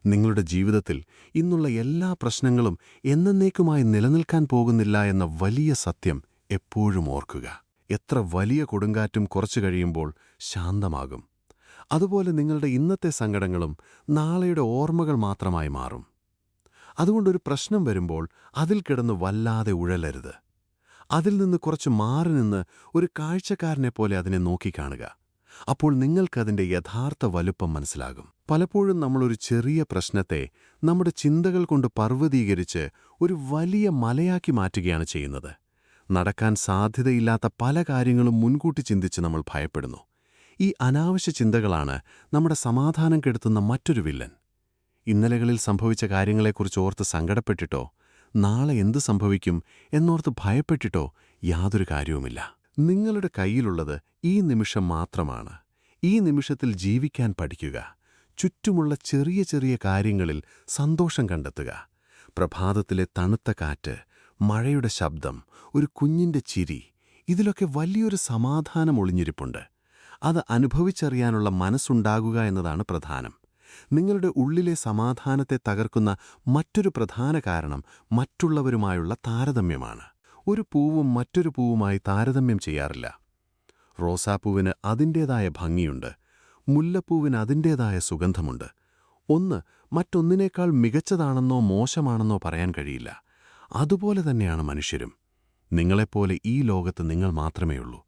നിങ്ങളുടെ ജീവിതത്തിൽ ഇന്നുള്ള എല്ലാ പ്രശ്നങ്ങളും എന്നേക്കുമായി നിലനിൽക്കാൻ പോകുന്നില്ല എന്ന വലിയ സത്യം എപ്പോഴും ഓർക്കുക. എത്ര വലിയ കൊടുങ്കാറ്റും കുറച്ചു കഴിയുമ്പോൾ ശാന്തമാകും. അതുപോലെ നിങ്ങളുടെ ഇന്നത്തെ സങ്കടങ്ങളും നാളെയുടെ ഓർമ്മകൾ മാത്രമായി മാറും. അതുകൊണ്ടൊരു പ്രശ്നം വരുമ്പോൾ അതിൽ കിടന്ന് വല്ലാതെ ഉഴലരുത്. അതിൽ നിന്ന് കുറച്ച് മാറി നിന്ന് ഒരു കാഴ്ചക്കാരനെപ്പോലെ അതിനെ നോക്കിക്കാണുക. അപ്പോൾ നിങ്ങൾക്കതിൻ്റെ യഥാർത്ഥ വലുപ്പം മനസ്സിലാകും. പലപ്പോഴും നമ്മളൊരു ചെറിയ പ്രശ്നത്തെ നമ്മുടെ ചിന്തകൾ കൊണ്ട് പർവ്വതീകരിച്ച് ഒരു വലിയ മലയാക്കി മാറ്റുകയാണ് ചെയ്യുന്നത്. നടക്കാൻ സാധ്യതയില്ലാത്ത പല കാര്യങ്ങളും മുൻകൂട്ടി ചിന്തിച്ച് നമ്മൾ ഭയപ്പെടുന്നു. ഈ അനാവശ്യ ചിന്തകളാണ് നമ്മുടെ സമാധാനം കെടുത്തുന്ന മറ്റൊരു വില്ലൻ. ഇന്നലകളിൽ സംഭവിച്ച കാര്യങ്ങളെക്കുറിച്ച് ഓർത്ത് സങ്കടപ്പെട്ടിട്ടോ, നാളെ എന്തു സംഭവിക്കും എന്നോർത്ത് ഭയപ്പെട്ടിട്ടോ യാതൊരു കാര്യവുമില്ല. നിങ്ങളുടെ കയ്യിലുള്ളത് ഈ നിമിഷം മാത്രമാണ്. ഈ നിമിഷത്തിൽ ജീവിക്കാൻ പഠിക്കുക. ചുറ്റുമുള്ള ചെറിയ ചെറിയ കാര്യങ്ങളിൽ സന്തോഷം കണ്ടെത്തുക. പ്രഭാതത്തിലെ തണുത്ത കാറ്റ്, മഴയുടെ ശബ്ദം, ഒരു കുഞ്ഞിന്റെ ചിരി, ഇതിലൊക്കെ വലിയൊരു സമാധാനം ഒളിഞ്ഞിരിപ്പുണ്ട്. അത് അനുഭവിച്ചറിയാനുള്ള മനസ്സുണ്ടാകുക എന്നതാണ് പ്രധാനം. നിങ്ങളുടെ ഉള്ളിലെ സമാധാനത്തെ തകർക്കുന്ന മറ്റൊരു പ്രധാന കാരണം മറ്റുള്ളവരുമായുള്ള താരതമ്യമാണ്. ഒരു പൂവും മറ്റൊരു പൂവുമായി താരതമ്യം ചെയ്യാറില്ല. റോസാപ്പൂവിന് അതിൻ്റേതായ ഭംഗിയുണ്ട്, മുല്ലപ്പൂവിന് അതിൻ്റേതായ സുഗന്ധമുണ്ട്. ഒന്ന് മറ്റൊന്നിനേക്കാൾ മികച്ചതാണെന്നോ മോശമാണെന്നോ പറയാൻ കഴിയില്ല. അതുപോലെ തന്നെയാണ് മനുഷ്യരും. നിങ്ങളെപ്പോലെ ഈ ലോകത്ത് നിങ്ങൾ മാത്രമേയുള്ളൂ.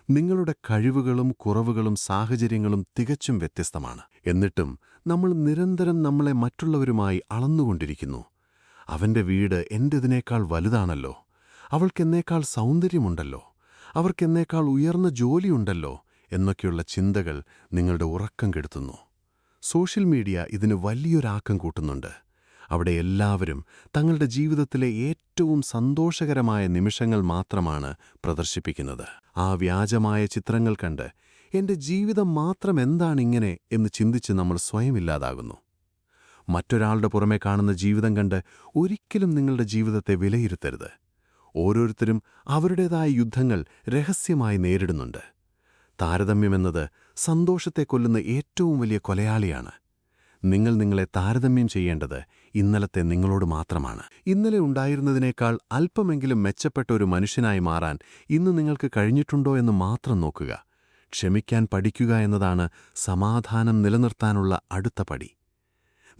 നിങ്ങളുടെ കഴിവുകളും കുറവുകളും സാഹചര്യങ്ങളും തികച്ചും വ്യത്യസ്തമാണ്. എന്നിട്ടും നമ്മൾ നിരന്തരം നമ്മളെ മറ്റുള്ളവരുമായി അളന്നുകൊണ്ടിരിക്കുന്നു. അവൻ്റെ വീട് എൻ്റെതിനേക്കാൾ വലുതാണല്ലോ, അവൾക്കെന്നേക്കാൾ സൗന്ദര്യമുണ്ടല്ലോ, അവർക്കെന്നേക്കാൾ ഉയർന്ന ജോലിയുണ്ടല്ലോ എന്നൊക്കെയുള്ള ചിന്തകൾ നിങ്ങളുടെ ഉറക്കം കെടുത്തുന്നു. സോഷ്യൽ മീഡിയ ഇതിന് വലിയൊരാക്കം കൂട്ടുന്നുണ്ട്. അവിടെ എല്ലാവരും തങ്ങളുടെ ജീവിതത്തിലെ ഏറ്റവും സന്തോഷകരമായ നിമിഷങ്ങൾ മാത്രമാണ് പ്രദർശിപ്പിക്കുന്നത്. ആ വ്യാജമായ ചിത്രങ്ങൾ കണ്ട് എന്റെ ജീവിതം മാത്രം എന്താണിങ്ങനെ എന്ന് ചിന്തിച്ച് നമ്മൾ സ്വയം ഇല്ലാതാകുന്നു. മറ്റൊരാളുടെ പുറമെ കാണുന്ന ജീവിതം കണ്ട് ഒരിക്കലും നിങ്ങളുടെ ജീവിതത്തെ വിലയിരുത്തരുത്. ഓരോരുത്തരും അവരുടേതായ യുദ്ധങ്ങൾ രഹസ്യമായി നേരിടുന്നുണ്ട്. താരതമ്യമെന്നത് സന്തോഷത്തെ കൊല്ലുന്ന ഏറ്റവും വലിയ കൊലയാളിയാണ്. നിങ്ങൾ നിങ്ങളെ താരതമ്യം ചെയ്യേണ്ടത് ഇന്നലത്തെ നിങ്ങളോട് മാത്രമാണ്. ഇന്നലെ ഉണ്ടായിരുന്നതിനേക്കാൾ അല്പമെങ്കിലും മെച്ചപ്പെട്ട ഒരു മനുഷ്യനായി മാറാൻ ഇന്ന് നിങ്ങൾക്ക് കഴിഞ്ഞിട്ടുണ്ടോ എന്ന് മാത്രം നോക്കുക. ക്ഷമിക്കാൻ പഠിക്കുക എന്നതാണ് സമാധാനം നിലനിർത്താനുള്ള അടുത്ത പടി.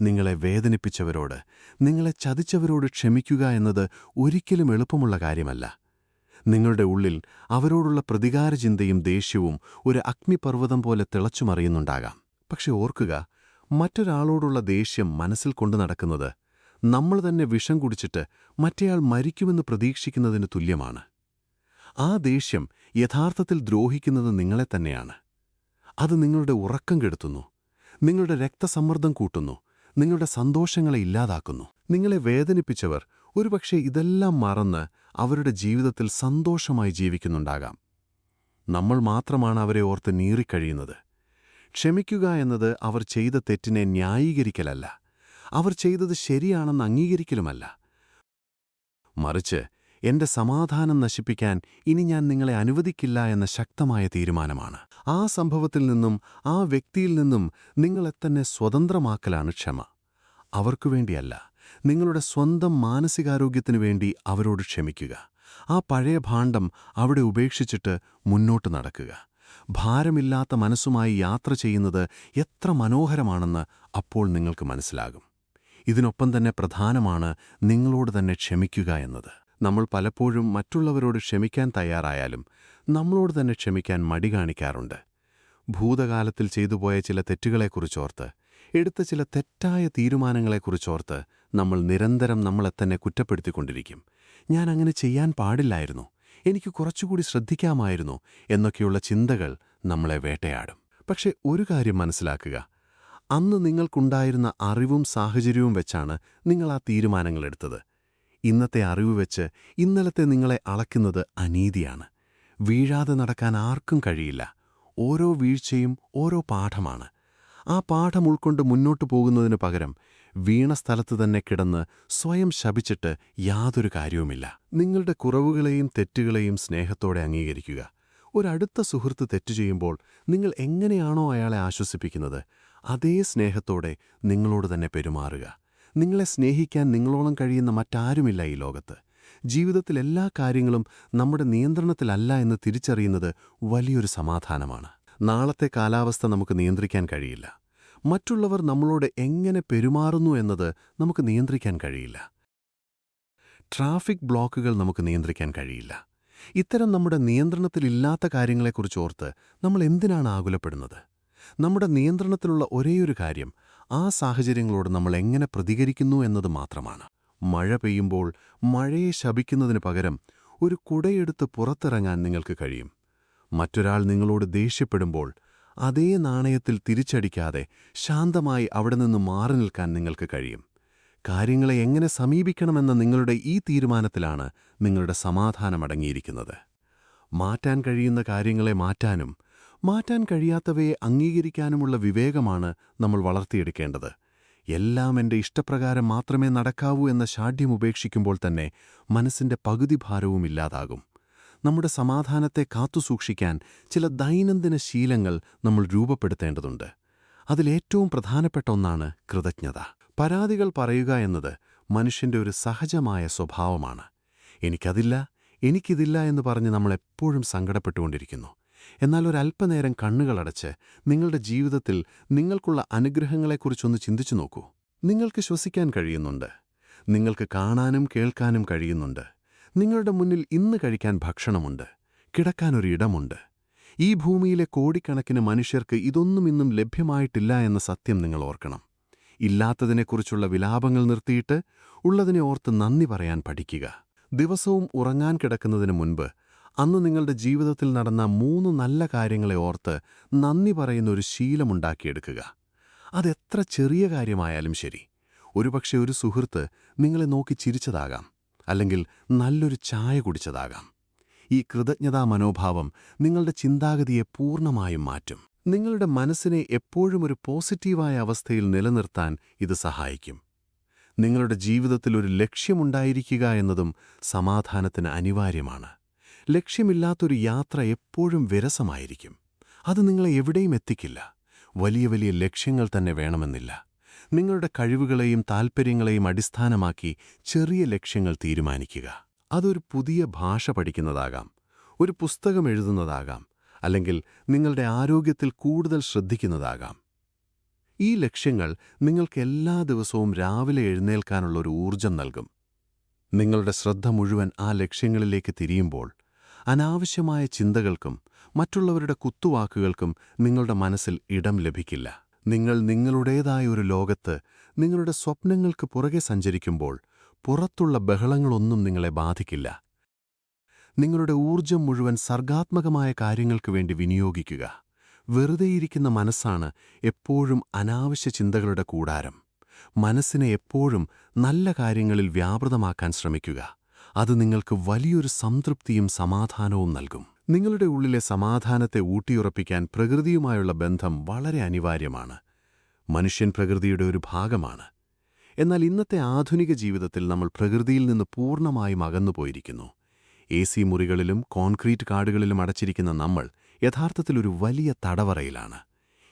നിങ്ങളെ വേദനിപ്പിച്ചവരോട്, നിങ്ങളെ ചതിച്ചവരോട് ക്ഷമിക്കുക എന്നത് ഒരിക്കലും എളുപ്പമുള്ള കാര്യമല്ല. നിങ്ങളുടെ ഉള്ളിൽ അവരോടുള്ള പ്രതികാരചിന്തയും ദേഷ്യവും ഒരു അഗ്നിപർവ്വതം പോലെ തിളച്ചുമറിയുന്നുണ്ടാകാം. പക്ഷെ ഓർക്കുക, മറ്റൊരാളോടുള്ള ദേഷ്യം മനസ്സിൽ കൊണ്ടു നടക്കുന്നത് നമ്മൾ തന്നെ വിഷം കുടിച്ചിട്ട് മറ്റേയാൾ മരിക്കുമെന്ന് പ്രതീക്ഷിക്കുന്നതിന് തുല്യമാണ്. ആ ദേഷ്യം യഥാർത്ഥത്തിൽ ദ്രോഹിക്കുന്നത് നിങ്ങളെ തന്നെയാണ്. അത് നിങ്ങളുടെ ഉറക്കം കെടുത്തുന്നു, നിങ്ങളുടെ രക്തസമ്മർദ്ദം കൂട്ടുന്നു, നിങ്ങളുടെ സന്തോഷങ്ങളെ ഇല്ലാതാക്കുന്നു. നിങ്ങളെ വേദനിപ്പിച്ചവർ ഒരുപക്ഷെ ഇതെല്ലാം മറന്ന് അവരുടെ ജീവിതത്തിൽ സന്തോഷമായി ജീവിക്കുന്നുണ്ടാകാം. നമ്മൾ മാത്രമാണ് അവരെ ഓർത്ത് നീറിക്കഴിയുന്നത്. ക്ഷമിക്കുക എന്നത് അവർ ചെയ്ത തെറ്റിനെ ന്യായീകരിക്കലല്ല, അവർ ചെയ്തത് ശരിയാണെന്ന് അംഗീകരിക്കലുമല്ല. മറിച്ച് എന്റെ സമാധാനം നശിപ്പിക്കാൻ ഇനി ഞാൻ നിങ്ങളെ അനുവദിക്കില്ല എന്ന ശക്തമായ തീരുമാനമാണ്. ആ സംഭവത്തിൽ നിന്നും ആ വ്യക്തിയിൽ നിന്നും നിങ്ങളെ തന്നെ സ്വതന്ത്രമാക്കലാണ് ക്ഷമ. അവർക്കുവേണ്ടിയല്ല, നിങ്ങളുടെ സ്വന്തം മാനസികാരോഗ്യത്തിനു വേണ്ടി അവരോട് ക്ഷമിക്കുക. ആ പഴയ ഭാണ്ഡം അവിടെ ഉപേക്ഷിച്ചിട്ട് മുന്നോട്ട് നടക്കുക. ഭാരമില്ലാത്ത മനസ്സുമായി യാത്ര ചെയ്യുന്നത് എത്ര മനോഹരമാണെന്ന് അപ്പോൾ നിങ്ങൾക്ക് മനസ്സിലാകും. ഇതിനൊപ്പം തന്നെ പ്രധാനമാണ് നിങ്ങളോട് തന്നെ ക്ഷമിക്കുക എന്നത്. നമ്മൾ പലപ്പോഴും മറ്റുള്ളവരോട് ക്ഷമിക്കാൻ തയ്യാറായാലും നമ്മളോട് തന്നെ ക്ഷമിക്കാൻ മടി കാണിക്കാറുണ്ട്. ഭൂതകാലത്തിൽ ചെയ്തുപോയ ചില തെറ്റുകളെക്കുറിച്ചോർത്ത്, എടുത്ത ചില തെറ്റായ തീരുമാനങ്ങളെക്കുറിച്ചോർത്ത് നമ്മൾ നിരന്തരം നമ്മളെ തന്നെ കുറ്റപ്പെടുത്തിക്കൊണ്ടിരിക്കും. ഞാൻ അങ്ങനെ ചെയ്യാൻ പാടില്ലായിരുന്നു, എനിക്ക് കുറച്ചുകൂടി ശ്രദ്ധിക്കാമായിരുന്നു എന്നൊക്കെയുള്ള ചിന്തകൾ നമ്മളെ വേട്ടയാടും. പക്ഷെ ഒരു കാര്യം മനസ്സിലാക്കുക, അന്ന് നിങ്ങൾക്കുണ്ടായിരുന്ന അറിവും സാഹചര്യവും വെച്ചാണ് നിങ്ങൾ ആ തീരുമാനങ്ങളെടുത്തത്. ഇന്നത്തെ അറിവ് വെച്ച് ഇന്നലത്തെ നിങ്ങളെ അളക്കുന്നത് അനീതിയാണ്. വീഴാതെ നടക്കാൻ ആർക്കും കഴിയില്ല. ഓരോ വീഴ്ചയും ഓരോ പാഠമാണ്. ആ പാഠം ഉൾക്കൊണ്ട് മുന്നോട്ടു പോകുന്നതിനു പകരം വീണ സ്ഥലത്ത് തന്നെ കിടന്ന് സ്വയം ശപിച്ചിട്ട് യാതൊരു കാര്യവുമില്ല. നിങ്ങളുടെ കുറവുകളെയും തെറ്റുകളെയും സ്നേഹത്തോടെ അംഗീകരിക്കുക. ഒരടുത്ത സുഹൃത്ത് തെറ്റു ചെയ്യുമ്പോൾ നിങ്ങൾ എങ്ങനെയാണോ അയാളെ ആശ്വസിപ്പിക്കുന്നത്, അതേ സ്നേഹത്തോടെ നിങ്ങളോട് തന്നെ പെരുമാറുക. നിങ്ങളെ സ്നേഹിക്കാൻ നിങ്ങളോളം കഴിയുന്ന മറ്റാരുമില്ല ഈ ലോകത്ത്. ജീവിതത്തിൽ എല്ലാ കാര്യങ്ങളും നമ്മുടെ നിയന്ത്രണത്തിലല്ല എന്ന് തിരിച്ചറിയുന്നത് വലിയൊരു സമാധാനമാണ്. നാളത്തെ കാലാവസ്ഥ നമുക്ക് നിയന്ത്രിക്കാൻ കഴിയില്ല. മറ്റുള്ളവർ നമ്മളോട് എങ്ങനെ പെരുമാറുന്നു എന്നത് നമുക്ക് നിയന്ത്രിക്കാൻ കഴിയില്ല. ട്രാഫിക് ബ്ലോക്കുകൾ നമുക്ക് നിയന്ത്രിക്കാൻ കഴിയില്ല. ഇത്തരം നമ്മുടെ നിയന്ത്രണത്തിലില്ലാത്ത കാര്യങ്ങളെക്കുറിച്ചോർത്ത് നമ്മൾ എന്തിനാണ് ആകുലപ്പെടുന്നത്? നമ്മുടെ നിയന്ത്രണത്തിലുള്ള ഒരേയൊരു കാര്യം ആ സാഹചര്യങ്ങളോട് നമ്മൾ എങ്ങനെ പ്രതികരിക്കുന്നു എന്നത് മാത്രമാണ്. മഴ പെയ്യുമ്പോൾ മഴയെ ശപിക്കുന്നതിന് പകരം ഒരു കുടയെടുത്ത് പുറത്തിറങ്ങാൻ നിങ്ങൾക്ക് കഴിയും. മറ്റൊരാൾ നിങ്ങളോട് ദേഷ്യപ്പെടുമ്പോൾ അതേ നാണയത്തിൽ തിരിച്ചടിക്കാതെ ശാന്തമായി അവിടെ നിന്ന് മാറി നിൽക്കാൻ നിങ്ങൾക്ക് കഴിയും. കാര്യങ്ങളെ എങ്ങനെ സമീപിക്കണമെന്ന നിങ്ങളുടെ ഈ തീരുമാനത്തിലാണ് നിങ്ങളുടെ സമാധാനമടങ്ങിയിരിക്കുന്നത്. മാറ്റാൻ കഴിയുന്ന കാര്യങ്ങളെ മാറ്റാനും മാറ്റാൻ കഴിയാത്തവയെ അംഗീകരിക്കാനുമുള്ള വിവേകമാണ് നമ്മൾ വളർത്തിയെടുക്കേണ്ടത്. എല്ലാം എന്റെ ഇഷ്ടപ്രകാരം മാത്രമേ നടക്കാവൂ എന്ന ശാഠ്യം ഉപേക്ഷിക്കുമ്പോൾ തന്നെ മനസ്സിന്റെ പകുതി ഭാരവും ഇല്ലാതാകും. നമ്മുടെ സമാധാനത്തെ കാത്തുസൂക്ഷിക്കാൻ ചില ദൈനംദിന ശീലങ്ങൾ നമ്മൾ രൂപപ്പെടുത്തേണ്ടതുണ്ട്. അതിലേറ്റവും പ്രധാനപ്പെട്ട ഒന്നാണ് കൃതജ്ഞത. പരാതികൾ പറയുക എന്നത് മനുഷ്യന്റെ ഒരു സഹജമായ സ്വഭാവമാണ്. എനിക്കിതില്ല എന്ന് പറഞ്ഞ് നമ്മളെപ്പോഴും സങ്കടപ്പെട്ടുകൊണ്ടിരിക്കുന്നു. എന്നാൽ ഒരല്പനേരം കണ്ണുകളടച്ച് നിങ്ങളുടെ ജീവിതത്തിൽ നിങ്ങൾക്കുള്ള അനുഗ്രഹങ്ങളെക്കുറിച്ചൊന്ന് ചിന്തിച്ചു നോക്കൂ. നിങ്ങൾക്ക് ശ്വസിക്കാൻ കഴിയുന്നുണ്ട്, നിങ്ങൾക്ക് കാണാനും കേൾക്കാനും കഴിയുന്നുണ്ട്, നിങ്ങളുടെ മുന്നിൽ ഇന്ന് കഴിക്കാൻ ഭക്ഷണമുണ്ട്, കിടക്കാനൊരു ഇടമുണ്ട്. ഈ ഭൂമിയിലെ കോടിക്കണക്കിന് മനുഷ്യർക്ക് ഇതൊന്നും ഇന്നും ലഭ്യമായിട്ടില്ല എന്ന സത്യം നിങ്ങൾ ഓർക്കണം. ഇല്ലാത്തതിനെക്കുറിച്ചുള്ള വിലാപങ്ങൾ നിർത്തിയിട്ട് ഉള്ളതിനെ ഓർത്ത് നന്ദി പറയാൻ പഠിക്കുക. ദിവസവും ഉറങ്ങാൻ കിടക്കുന്നതിന് മുൻപ് അന്ന് നിങ്ങളുടെ ജീവിതത്തിൽ നടന്ന 3 നല്ല കാര്യങ്ങളെ ഓർത്ത് നന്ദി പറയുന്ന ഒരു ശീലമുണ്ടാക്കിയെടുക്കുക. അതെത്ര ചെറിയ കാര്യമായാലും ശരി. ഒരുപക്ഷെ ഒരു സുഹൃത്ത് നിങ്ങളെ നോക്കി ചിരിച്ചതാകാം, അല്ലെങ്കിൽ നല്ലൊരു ചായ കുടിച്ചതാകാം. ഈ കൃതജ്ഞതാ മനോഭാവം നിങ്ങളുടെ ചിന്താഗതിയെ പൂർണ്ണമായും മാറ്റും. നിങ്ങളുടെ മനസ്സിനെ എപ്പോഴും ഒരു പോസിറ്റീവായ അവസ്ഥയിൽ നിലനിർത്താൻ ഇത് സഹായിക്കും. നിങ്ങളുടെ ജീവിതത്തിൽ ഒരു ലക്ഷ്യമുണ്ടായിരിക്കുക എന്നതും സമാധാനത്തിന് അനിവാര്യമാണ്. ലക്ഷ്യമില്ലാത്തൊരു യാത്ര എപ്പോഴും വിരസമായിരിക്കും. അത് നിങ്ങളെ എവിടെയും എത്തിക്കില്ല. വലിയ വലിയ ലക്ഷ്യങ്ങൾ തന്നെ വേണമെന്നില്ല. നിങ്ങളുടെ കഴിവുകളെയും താൽപ്പര്യങ്ങളെയും അടിസ്ഥാനമാക്കി ചെറിയ ലക്ഷ്യങ്ങൾ തീരുമാനിക്കുക. അതൊരു പുതിയ ഭാഷ പഠിക്കുന്നതാകാം, ഒരു പുസ്തകം എഴുതുന്നതാകാം, അല്ലെങ്കിൽ നിങ്ങളുടെ ആരോഗ്യത്തിൽ കൂടുതൽ ശ്രദ്ധിക്കുന്നതാകാം. ഈ ലക്ഷ്യങ്ങൾ നിങ്ങൾക്ക് എല്ലാ ദിവസവും രാവിലെ എഴുന്നേൽക്കാനുള്ള ഒരു ഊർജം നൽകും. നിങ്ങളുടെ ശ്രദ്ധ മുഴുവൻ ആ ലക്ഷ്യങ്ങളിലേക്ക് തിരിയുമ്പോൾ അനാവശ്യമായ ചിന്തകൾക്കും മറ്റുള്ളവരുടെ കുത്തുവാക്കുകൾക്കും നിങ്ങളുടെ മനസ്സിൽ ഇടം ലഭിക്കില്ല. നിങ്ങൾ നിങ്ങളുടേതായ ഒരു ലോകത്ത് നിങ്ങളുടെ സ്വപ്നങ്ങൾക്ക് പുറകെ സഞ്ചരിക്കുമ്പോൾ പുറത്തുള്ള ബഹളങ്ങളൊന്നും നിങ്ങളെ ബാധിക്കില്ല. നിങ്ങളുടെ ഊർജം മുഴുവൻ സർഗാത്മകമായ കാര്യങ്ങൾക്ക് വേണ്ടി വിനിയോഗിക്കുക. വെറുതെയിരിക്കുന്ന മനസ്സാണ് എപ്പോഴും അനാവശ്യ ചിന്തകളുടെ കൂടാരം. മനസ്സിനെ എപ്പോഴും നല്ല കാര്യങ്ങളിൽ വ്യാപൃതമാക്കാൻ ശ്രമിക്കുക. അത് നിങ്ങൾക്ക് വലിയൊരു സംതൃപ്തിയും സമാധാനവും നൽകും. നിങ്ങളുടെ ഉള്ളിലെ സമാധാനത്തെ ഊട്ടിയുറപ്പിക്കാൻ പ്രകൃതിയുമായുള്ള ബന്ധം വളരെ അനിവാര്യമാണ്. മനുഷ്യൻ പ്രകൃതിയുടെ ഒരു ഭാഗമാണ്. എന്നാൽ ഇന്നത്തെ ആധുനിക ജീവിതത്തിൽ നമ്മൾ പ്രകൃതിയിൽ നിന്ന് പൂർണ്ണമായും അകന്നുപോയിരിക്കുന്നു. AC മുറികളിലും കോൺക്രീറ്റ് കാടുകളിലും അടച്ചിരിക്കുന്ന നമ്മൾ യഥാർത്ഥത്തിൽ ഒരു വലിയ തടവറയിലാണ്.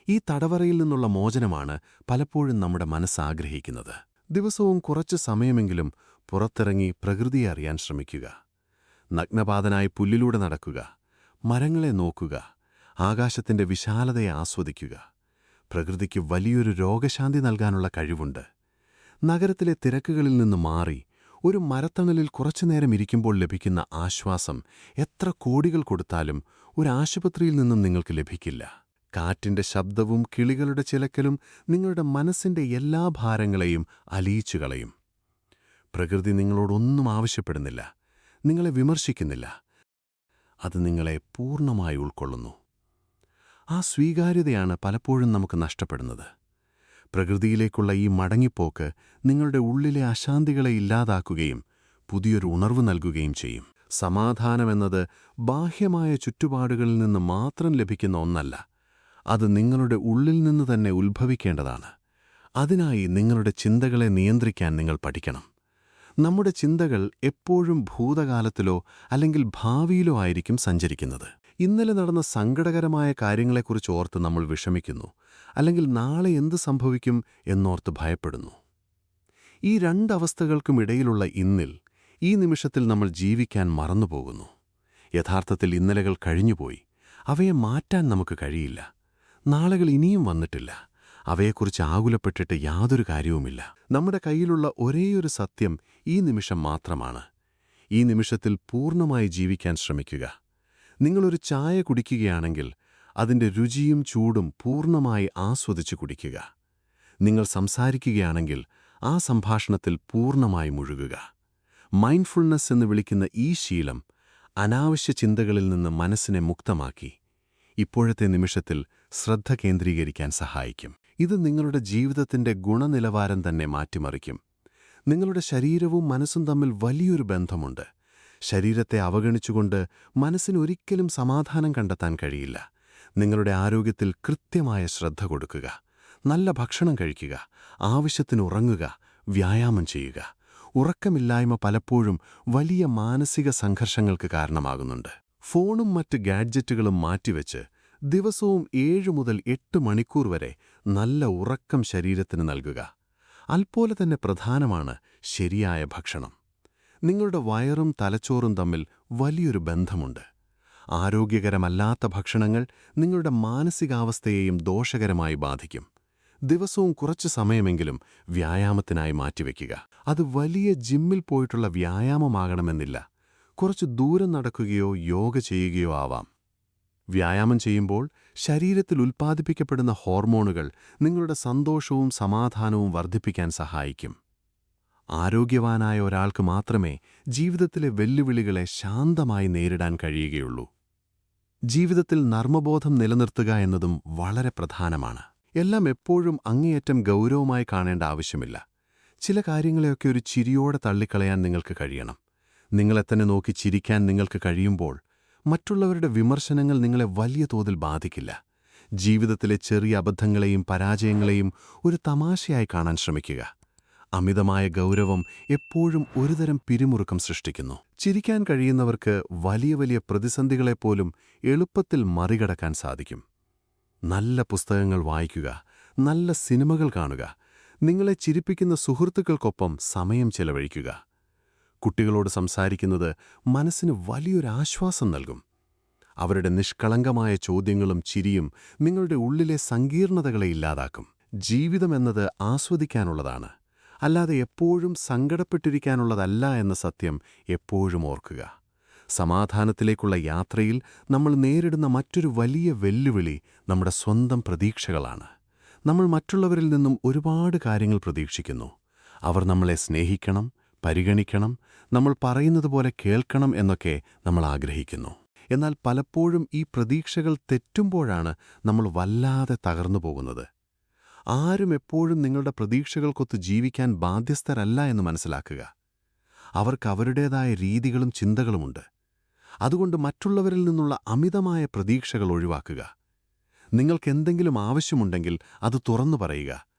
ഈ തടവറയിൽ നിന്നുള്ള മോചനമാണ് പലപ്പോഴും നമ്മുടെ മനസ്സാഗ്രഹിക്കുന്നത്. ദിവസവും കുറച്ച് സമയമെങ്കിലും പുറത്തിറങ്ങി പ്രകൃതിയെ അറിയാൻ ശ്രമിക്കുക. നഗ്നപാതനായി പുല്ലിലൂടെ നടക്കുക, മരങ്ങളെ നോക്കുക, ആകാശത്തിന്റെ വിശാലതയെ ആസ്വദിക്കുക. പ്രകൃതിക്ക് വലിയൊരു രോഗശാന്തി നൽകാനുള്ള കഴിവുണ്ട്. നഗരത്തിലെ തിരക്കുകളിൽ നിന്ന് മാറി ഒരു മരത്തണലിൽ കുറച്ചുനേരം ഇരിക്കുമ്പോൾ ലഭിക്കുന്ന ആശ്വാസം എത്ര കോടികൾ കൊടുത്താലും ഒരു ആശുപത്രിയിൽ നിന്നും നിങ്ങൾക്ക് ലഭിക്കില്ല. കാറ്റിന്റെ ശബ്ദവും കിളികളുടെ ചിലക്കലും നിങ്ങളുടെ മനസ്സിന്റെ എല്ലാ ഭാരങ്ങളെയും അലിയിച്ചുകളയും. പ്രകൃതി നിങ്ങളോടൊന്നും ആവശ്യപ്പെടുന്നില്ല, നിങ്ങളെ വിമർശിക്കുന്നില്ല. അത് നിങ്ങളെ പൂർണ്ണമായി ഉൾക്കൊള്ളുന്നു. ആ സ്വീകാര്യതയാണ് പലപ്പോഴും നമുക്ക് നഷ്ടപ്പെടുന്നത്. പ്രകൃതിയിലേക്കുള്ള ഈ മടങ്ങിപ്പോക്ക് നിങ്ങളുടെ ഉള്ളിലെ അശാന്തികളെ ഇല്ലാതാക്കുകയും പുതിയൊരു ഉണർവ് നൽകുകയും ചെയ്യും. സമാധാനമെന്നത് ബാഹ്യമായ ചുറ്റുപാടുകളിൽ നിന്ന് മാത്രം ലഭിക്കുന്ന ഒന്നല്ല. അത് നിങ്ങളുടെ ഉള്ളിൽ നിന്ന് തന്നെ ഉത്ഭവിക്കേണ്ടതാണ്. അതിനായി നിങ്ങളുടെ ചിന്തകളെ നിയന്ത്രിക്കാൻ നിങ്ങൾ പഠിക്കണം. നമ്മുടെ ചിന്തകൾ എപ്പോഴും ഭൂതകാലത്തിലോ അല്ലെങ്കിൽ ഭാവിയിലോ ആയിരിക്കും സഞ്ചരിക്കുന്നത്. ഇന്നലെ നടന്ന സങ്കടകരമായ കാര്യങ്ങളെക്കുറിച്ച് ഓർത്ത് നമ്മൾ വിഷമിക്കുന്നു, അല്ലെങ്കിൽ നാളെ എന്ത് സംഭവിക്കും എന്നോർത്ത് ഭയപ്പെടുന്നു. ഈ രണ്ടവസ്ഥകൾക്കുമിടയിലുള്ള ഇന്നിൽ, ഈ നിമിഷത്തിൽ നമ്മൾ ജീവിക്കാൻ മറന്നുപോകുന്നു. യഥാർത്ഥത്തിൽ ഇന്നലെകൾ കഴിഞ്ഞുപോയി. അവയെ മാറ്റാൻ നമുക്ക് കഴിയില്ല. നാളുകൾ ഇനിയും വന്നിട്ടില്ല. അവയെക്കുറിച്ച് ആകുലപ്പെട്ടിട്ട് യാതൊരു കാര്യവുമില്ല. നമ്മുടെ കയ്യിലുള്ള ഒരേയൊരു സത്യം ഈ നിമിഷം മാത്രമാണ്. ഈ നിമിഷത്തിൽ പൂർണ്ണമായി ജീവിക്കാൻ ശ്രമിക്കുക. നിങ്ങളൊരു ചായ കുടിക്കുകയാണെങ്കിൽ അതിന്റെ രുചിയും ചൂടും പൂർണ്ണമായി ആസ്വദിച്ചു കുടിക്കുക. നിങ്ങൾ സംസാരിക്കുകയാണെങ്കിൽ ആ സംഭാഷണത്തിൽ പൂർണ്ണമായി മുഴുകുക. മൈൻഡ്ഫുൾനെസ് എന്ന് വിളിക്കുന്ന ഈ ശീലം അനാവശ്യ ചിന്തകളിൽ നിന്ന് മനസ്സിനെ മുക്തമാക്കി ഇപ്പോഴത്തെ നിമിഷത്തിൽ ശ്രദ്ധ കേന്ദ്രീകരിക്കാൻ സഹായിക്കും. ഇത് നിങ്ങളുടെ ജീവിതത്തിന്റെ ഗുണനിലവാരം തന്നെ മാറ്റിമറിക്കും. നിങ്ങളുടെ ശരീരവും മനസ്സും തമ്മിൽ വലിയൊരു ബന്ധമുണ്ട്. ശരീരത്തെ അവഗണിച്ചുകൊണ്ട് മനസ്സിന് ഒരിക്കലും സമാധാനം കണ്ടെത്താൻ കഴിയില്ല. നിങ്ങളുടെ ആരോഗ്യത്തിൽ കൃത്യമായ ശ്രദ്ധ കൊടുക്കുക. നല്ല ഭക്ഷണം കഴിക്കുക, ആവശ്യത്തിന് ഉറങ്ങുക, വ്യായാമം ചെയ്യുക. ഉറക്കമില്ലായ്മ പലപ്പോഴും വലിയ മാനസിക സംഘർഷങ്ങൾക്ക് കാരണമാകുന്നുണ്ട്. ഫോണും മറ്റ് ഗാഡ്ജറ്റുകളും മാറ്റിവെച്ച് ദിവസവും 7 മുതൽ 8 മണിക്കൂർ വരെ നല്ല ഉറക്കം ശരീരത്തിന് നൽകുക. അതുപോലെ തന്നെ പ്രധാനമാണ് ശരിയായ ഭക്ഷണം. നിങ്ങളുടെ വയറും തലച്ചോറും തമ്മിൽ വലിയൊരു ബന്ധമുണ്ട്. ആരോഗ്യകരമല്ലാത്ത ഭക്ഷണങ്ങൾ നിങ്ങളുടെ മാനസികാവസ്ഥയെയും ദോഷകരമായി ബാധിക്കും. ദിവസവും കുറച്ചു സമയമെങ്കിലും വ്യായാമത്തിനായി മാറ്റിവെക്കുക. അത് വലിയ ജിമ്മിൽ പോയിട്ടുള്ള വ്യായാമമാകണമെന്നില്ല. കുറച്ച് ദൂരം നടക്കുകയോ യോഗ ചെയ്യുകയോ ആവാം. വ്യായാമം ചെയ്യുമ്പോൾ ശരീരത്തിൽ ഉൽപ്പാദിപ്പിക്കപ്പെടുന്ന ഹോർമോണുകൾ നിങ്ങളുടെ സന്തോഷവും സമാധാനവും വർദ്ധിപ്പിക്കാൻ സഹായിക്കും. ആരോഗ്യവാനായ ഒരാൾക്ക് മാത്രമേ ജീവിതത്തിലെ വെല്ലുവിളികളെ ശാന്തമായി നേരിടാൻ കഴിയുകയുള്ളൂ. ജീവിതത്തിൽ നർമ്മബോധം നിലനിർത്തുക എന്നതും വളരെ പ്രധാനമാണ്. എല്ലാം എപ്പോഴും അങ്ങേയറ്റം ഗൗരവമായി കാണേണ്ട ആവശ്യമില്ല. ചില കാര്യങ്ങളെയൊക്കെ ഒരു ചിരിയോടെ തള്ളിക്കളയാൻ നിങ്ങൾക്ക് കഴിയണം. നിങ്ങളെത്തന്നെ നോക്കി ചിരിക്കാൻ നിങ്ങൾക്ക് കഴിയുമ്പോൾ മറ്റുള്ളവരുടെ വിമർശനങ്ങൾ നിങ്ങളെ വലിയ തോതിൽ ബാധിക്കില്ല. ജീവിതത്തിലെ ചെറിയ അബദ്ധങ്ങളെയും പരാജയങ്ങളെയും ഒരു തമാശയായി കാണാൻ ശ്രമിക്കുക. അമിതമായ ഗൗരവം എപ്പോഴും ഒരുതരം പിരിമുറുക്കം സൃഷ്ടിക്കുന്നു. ചിരിക്കാൻ കഴിയുന്നവർക്ക് വലിയ വലിയ പ്രതിസന്ധികളെപ്പോലും എളുപ്പത്തിൽ മറികടക്കാൻ സാധിക്കും. നല്ല പുസ്തകങ്ങൾ വായിക്കുക, നല്ല സിനിമകൾ കാണുക, നിങ്ങളെ ചിരിപ്പിക്കുന്ന സുഹൃത്തുക്കൾക്കൊപ്പം സമയം ചെലവഴിക്കുക. കുട്ടികളോട് സംസാരിക്കുന്നത് മനസ്സിന് വലിയൊരു ആശ്വാസം നൽകും. അവരുടെ നിഷ്കളങ്കമായ ചോദ്യങ്ങളും ചിരിയും നിങ്ങളുടെ ഉള്ളിലെ സങ്കീർണതകളെ ഇല്ലാതാക്കും. ജീവിതമെന്നത് ആസ്വദിക്കാനുള്ളതാണ്, അല്ലാതെ എപ്പോഴും സങ്കടപ്പെട്ടിരിക്കാനുള്ളതല്ല എന്ന സത്യം എപ്പോഴും ഓർക്കുക. സമാധാനത്തിലേക്കുള്ള യാത്രയിൽ നമ്മൾ നേരിടുന്ന മറ്റൊരു വലിയ വെല്ലുവിളി നമ്മുടെ സ്വന്തം പ്രതീക്ഷകളാണ്. നമ്മൾ മറ്റുള്ളവരിൽ നിന്നും ഒരുപാട് കാര്യങ്ങൾ പ്രതീക്ഷിക്കുന്നു. അവർ നമ്മളെ സ്നേഹിക്കണം, പരിഗണിക്കണം, നമ്മൾ പറയുന്നത് പോലെ കേൾക്കണം എന്നൊക്കെ നമ്മൾ ആഗ്രഹിക്കുന്നു. എന്നാൽ പലപ്പോഴും ഈ പ്രതീക്ഷകൾ തെറ്റുമ്പോഴാണ് നമ്മൾ വല്ലാതെ തകർന്നു പോകുന്നത്. ആരും എപ്പോഴും നിങ്ങളുടെ പ്രതീക്ഷകൾക്കൊത്ത് ജീവിക്കാൻ ബാധ്യസ്ഥരല്ല എന്ന് മനസ്സിലാക്കുക. അവർക്ക് അവരുടേതായ രീതികളും ചിന്തകളുമുണ്ട്. അതുകൊണ്ട് മറ്റുള്ളവരിൽ നിന്നുള്ള അമിതമായ പ്രതീക്ഷകൾ ഒഴിവാക്കുക. നിങ്ങൾക്കെന്തെങ്കിലും ആവശ്യമുണ്ടെങ്കിൽ അത് തുറന്നു പറയുക.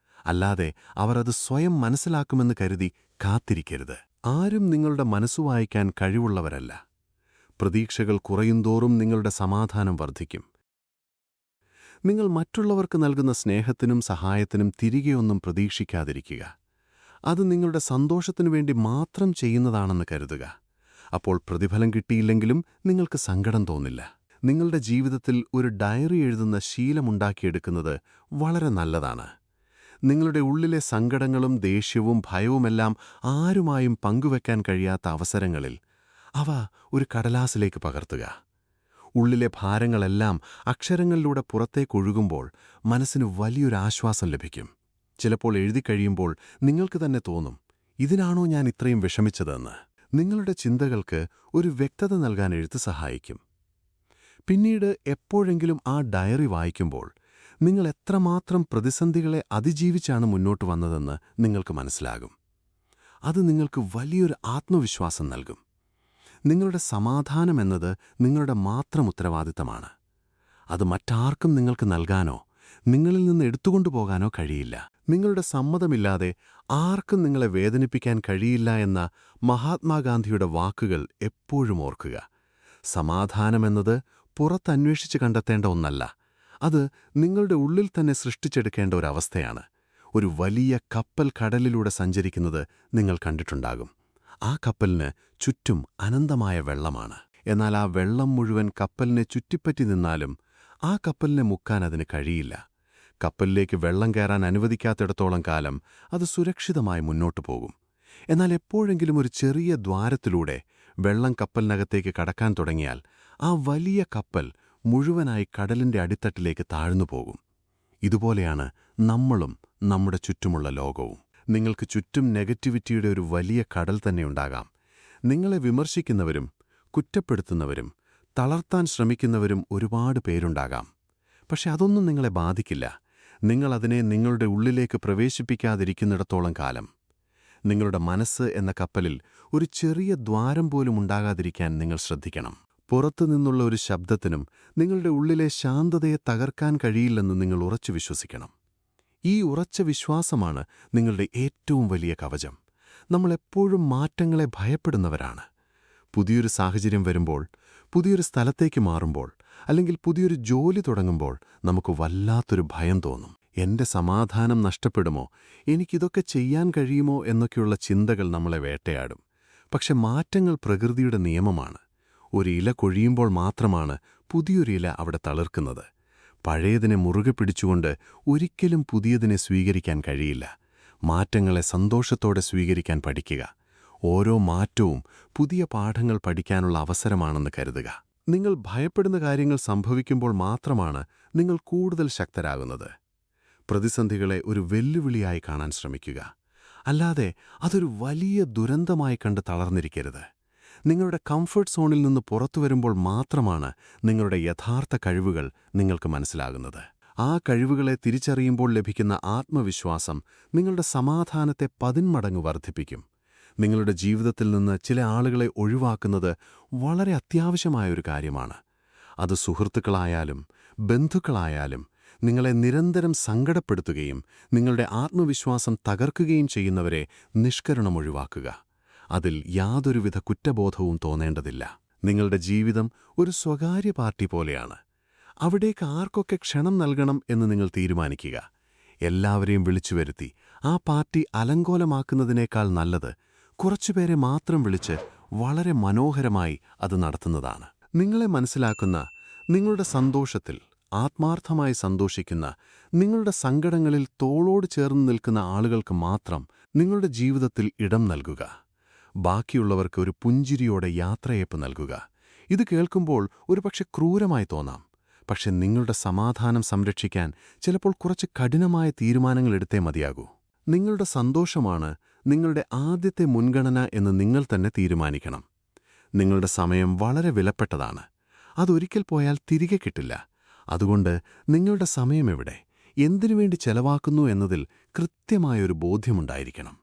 അല്ലാതെ അവർ അത് സ്വയം മനസ്സിലാക്കുമെന്ന് കരുതി കാത്തിരിക്കരുത്. ആരും നിങ്ങളുടെ മനസ്സു വായിക്കാൻ കഴിവുള്ളവരല്ല. പ്രതീക്ഷകൾ കുറയുന്തോറും നിങ്ങളുടെ സമാധാനം വർദ്ധിക്കും. നിങ്ങൾ മറ്റുള്ളവർക്ക് നൽകുന്ന സ്നേഹത്തിനും സഹായത്തിനും തിരികെയൊന്നും പ്രതീക്ഷിക്കാതിരിക്കുക. അത് നിങ്ങളുടെ സന്തോഷത്തിനു വേണ്ടി മാത്രം ചെയ്യുന്നതാണെന്ന് കരുതുക. അപ്പോൾ പ്രതിഫലം കിട്ടിയില്ലെങ്കിലും നിങ്ങൾക്ക് സങ്കടം തോന്നില്ല. നിങ്ങളുടെ ജീവിതത്തിൽ ഒരു ഡയറി എഴുതുന്ന ശീലമുണ്ടാക്കിയെടുക്കുന്നത് വളരെ നല്ലതാണ്. നിങ്ങളുടെ ഉള്ളിലെ സങ്കടങ്ങളും ദേഷ്യവും ഭയവുമെല്ലാം ആരുമായും പങ്കുവെക്കാൻ കഴിയാത്ത അവസരങ്ങളിൽ അവ ഒരു കടലാസിലേക്ക് പകർത്തുക. ഉള്ളിലെ ഭാരങ്ങളെല്ലാം അക്ഷരങ്ങളിലൂടെ പുറത്തേക്കൊഴുകുമ്പോൾ മനസ്സിന് വലിയൊരാശ്വാസം ലഭിക്കും. ചിലപ്പോൾ എഴുതിക്കഴിയുമ്പോൾ നിങ്ങൾക്ക് തന്നെ തോന്നും, ഇതിനാണോ ഞാൻ ഇത്രയും വിഷമിച്ചതെന്ന്. നിങ്ങളുടെ ചിന്തകൾക്ക് ഒരു വ്യക്തത നൽകാൻ എഴുത്ത് സഹായിക്കും. പിന്നീട് എപ്പോഴെങ്കിലും ആ ഡയറി വായിക്കുമ്പോൾ നിങ്ങൾ എത്രമാത്രം പ്രതിസന്ധികളെ അതിജീവിച്ചാണ് മുന്നോട്ട് വന്നതെന്ന് നിങ്ങൾക്ക് മനസ്സിലാകും. അത് നിങ്ങൾക്ക് വലിയൊരു ആത്മവിശ്വാസം നൽകും. നിങ്ങളുടെ സമാധാനമെന്നത് നിങ്ങളുടെ മാത്രം ഉത്തരവാദിത്തമാണ്. അത് മറ്റാർക്കും നിങ്ങൾക്ക് നൽകാനോ നിങ്ങളിൽ നിന്ന് എടുത്തുകൊണ്ടുപോകാനോ കഴിയില്ല. നിങ്ങളുടെ സമ്മതമില്ലാതെ ആർക്കും നിങ്ങളെ വേദനിപ്പിക്കാൻ കഴിയില്ല എന്ന മഹാത്മാഗാന്ധിയുടെ വാക്കുകൾ എപ്പോഴും ഓർക്കുക. സമാധാനമെന്നത് പുറത്തന്വേഷിച്ച് കണ്ടെത്തേണ്ട ഒന്നല്ല. അത് നിങ്ങളുടെ ഉള്ളിൽ തന്നെ സൃഷ്ടിച്ചെടുക്കേണ്ട ഒരവസ്ഥയാണ്. ഒരു വലിയ കപ്പൽ കടലിലൂടെ സഞ്ചരിക്കുന്നത് നിങ്ങൾ കണ്ടിട്ടുണ്ടാകും. ആ കപ്പലിന് ചുറ്റും അനന്തമായ വെള്ളമാണ്. എന്നാൽ ആ വെള്ളം മുഴുവൻ കപ്പലിനെ ചുറ്റിപ്പറ്റി നിന്നാലും ആ കപ്പലിനെ മുക്കാൻ അതിന് കഴിയില്ല. കപ്പലിലേക്ക് വെള്ളം കയറാൻ അനുവദിക്കാത്തിടത്തോളം കാലം അത് സുരക്ഷിതമായി മുന്നോട്ടു പോകും. എന്നാൽ എപ്പോഴെങ്കിലും ഒരു ചെറിയ ദ്വാരത്തിലൂടെ വെള്ളം കപ്പലിനകത്തേക്ക് കടക്കാൻ തുടങ്ങിയാൽ ആ വലിയ കപ്പൽ മുഴുവനായി കടലിന്റെ അടിത്തട്ടിലേക്ക് താഴ്ന്നുപോകും. ഇതുപോലെയാണ് നമ്മളും നമ്മുടെ ചുറ്റുമുള്ള ലോകവും. നിങ്ങൾക്ക് ചുറ്റും നെഗറ്റിവിറ്റിയുടെ ഒരു വലിയ കടൽ തന്നെയുണ്ടാകാം. നിങ്ങളെ വിമർശിക്കുന്നവരും കുറ്റപ്പെടുത്തുന്നവരും തളർത്താൻ ശ്രമിക്കുന്നവരും ഒരുപാട് പേരുണ്ടാകാം. പക്ഷെ അതൊന്നും നിങ്ങളെ ബാധിക്കില്ല. നിങ്ങളതിനെ നിങ്ങളുടെ ഉള്ളിലേക്ക് പ്രവേശിപ്പിക്കാതിരിക്കുന്നിടത്തോളം കാലം. നിങ്ങളുടെ മനസ്സ് എന്ന കപ്പലിൽ ഒരു ചെറിയ ദ്വാരം പോലും ഉണ്ടാകാതിരിക്കാൻ നിങ്ങൾ ശ്രദ്ധിക്കണം. പുറത്തുനിന്നുള്ള ഒരു ശബ്ദത്തിനും നിങ്ങളുടെ ഉള്ളിലെ ശാന്തതയെ തകർക്കാൻ കഴിയില്ലെന്ന് നിങ്ങൾ ഉറച്ചു വിശ്വസിക്കണം. ഈ ഉറച്ച വിശ്വാസമാണ് നിങ്ങളുടെ ഏറ്റവും വലിയ കവചം. നമ്മളെപ്പോഴും മാറ്റങ്ങളെ ഭയപ്പെടുന്നവരാണ്. പുതിയൊരു സാഹചര്യം വരുമ്പോൾ, പുതിയൊരു സ്ഥലത്തേക്ക് മാറുമ്പോൾ, അല്ലെങ്കിൽ പുതിയൊരു ജോലി തുടങ്ങുമ്പോൾ നമുക്ക് വല്ലാത്തൊരു ഭയം തോന്നും. എന്റെ സമാധാനം നഷ്ടപ്പെടുമോ, എനിക്കിതൊക്കെ ചെയ്യാൻ കഴിയുമോ എന്നൊക്കെയുള്ള ചിന്തകൾ നമ്മളെ വേട്ടയാടും. പക്ഷെ മാറ്റങ്ങൾ പ്രകൃതിയുടെ നിയമമാണ്. ഒരു ഇല കൊഴിയുമ്പോൾ മാത്രമാണ് പുതിയൊരു ഇല അവിടെ തളിർക്കുന്നത്. പഴയതിനെ മുറുകെ പിടിച്ചുകൊണ്ട് ഒരിക്കലും പുതിയതിനെ സ്വീകരിക്കാൻ കഴിയില്ല. മാറ്റങ്ങളെ സന്തോഷത്തോടെ സ്വീകരിക്കാൻ പഠിക്കുക. ഓരോ മാറ്റവും പുതിയ പാഠങ്ങൾ പഠിക്കാനുള്ള അവസരമാണെന്ന് കരുതുക. നിങ്ങൾ ഭയപ്പെടുന്ന കാര്യങ്ങൾ സംഭവിക്കുമ്പോൾ മാത്രമാണ് നിങ്ങൾ കൂടുതൽ ശക്തരാകുന്നത്. പ്രതിസന്ധികളെ ഒരു വെല്ലുവിളിയായി കാണാൻ ശ്രമിക്കുക. അല്ലാതെ അതൊരു വലിയ ദുരന്തമായി കണ്ട് തളർന്നിരിക്കരുത്. നിങ്ങളുടെ കംഫർട്ട് സോണിൽ നിന്ന് പുറത്തുവരുമ്പോൾ മാത്രമാണ് നിങ്ങളുടെ യഥാർത്ഥ കഴിവുകൾ നിങ്ങൾക്ക് മനസ്സിലാകുന്നത്. ആ കഴിവുകളെ തിരിച്ചറിയുമ്പോൾ ലഭിക്കുന്ന ആത്മവിശ്വാസം നിങ്ങളുടെ സമാധാനത്തെ 10 മടങ്ങ് വർദ്ധിപ്പിക്കും. നിങ്ങളുടെ ജീവിതത്തിൽ നിന്ന് ചില ആളുകളെ ഒഴിവാക്കുന്നത് വളരെ അത്യാവശ്യമായൊരു കാര്യമാണ്. അത് സുഹൃത്തുക്കളായാലും ബന്ധുക്കളായാലും നിങ്ങളെ നിരന്തരം സങ്കടപ്പെടുത്തുകയും നിങ്ങളുടെ ആത്മവിശ്വാസം തകർക്കുകയും ചെയ്യുന്നവരെ നിഷ്കരുണം ഒഴിവാക്കുക. അതിൽ യാതൊരുവിധ കുറ്റബോധവും തോന്നേണ്ടതില്ല. നിങ്ങളുടെ ജീവിതം ഒരു സ്വകാര്യ പാർട്ടി പോലെയാണ്. അവിടേക്ക് ആർക്കൊക്കെ ക്ഷണം നൽകണം എന്ന് നിങ്ങൾ തീരുമാനിക്കുക. എല്ലാവരെയും വിളിച്ചുവരുത്തി ആ പാർട്ടി അലങ്കോലമാക്കുന്നതിനേക്കാൾ നല്ലത് കുറച്ചുപേരെ മാത്രം വിളിച്ച് വളരെ മനോഹരമായി അത് നടത്തുന്നതാണ്. നിങ്ങളെ മനസ്സിലാക്കുന്ന, നിങ്ങളുടെ സന്തോഷത്തിൽ ആത്മാർത്ഥമായി സന്തോഷിക്കുന്ന, നിങ്ങളുടെ സങ്കടങ്ങളിൽ തോളോട് ചേർന്ന് നിൽക്കുന്ന ആളുകൾക്ക് മാത്രം നിങ്ങളുടെ ജീവിതത്തിൽ ഇടം നൽകുക. ബാക്കിയുള്ളവർക്ക് ഒരു പുഞ്ചിരിയോടെ യാത്രയയപ്പ് നൽകുക. ഇത് കേൾക്കുമ്പോൾ ഒരുപക്ഷെ ക്രൂരമായി തോന്നാം. പക്ഷെ നിങ്ങളുടെ സമാധാനം സംരക്ഷിക്കാൻ ചിലപ്പോൾ കുറച്ച് കഠിനമായ തീരുമാനങ്ങൾ എടുത്തേ മതിയാകൂ. നിങ്ങളുടെ സന്തോഷമാണ് നിങ്ങളുടെ ആദ്യത്തെ മുൻഗണന എന്ന് നിങ്ങൾ തന്നെ തീരുമാനിക്കണം. നിങ്ങളുടെ സമയം വളരെ വിലപ്പെട്ടതാണ്. അതൊരിക്കൽ പോയാൽ തിരികെ കിട്ടില്ല. അതുകൊണ്ട് നിങ്ങളുടെ സമയം എവിടെ, എന്തിനുവേണ്ടി ചെലവാക്കുന്നു എന്നതിൽ കൃത്യമായൊരു ബോധ്യമുണ്ടായിരിക്കണം.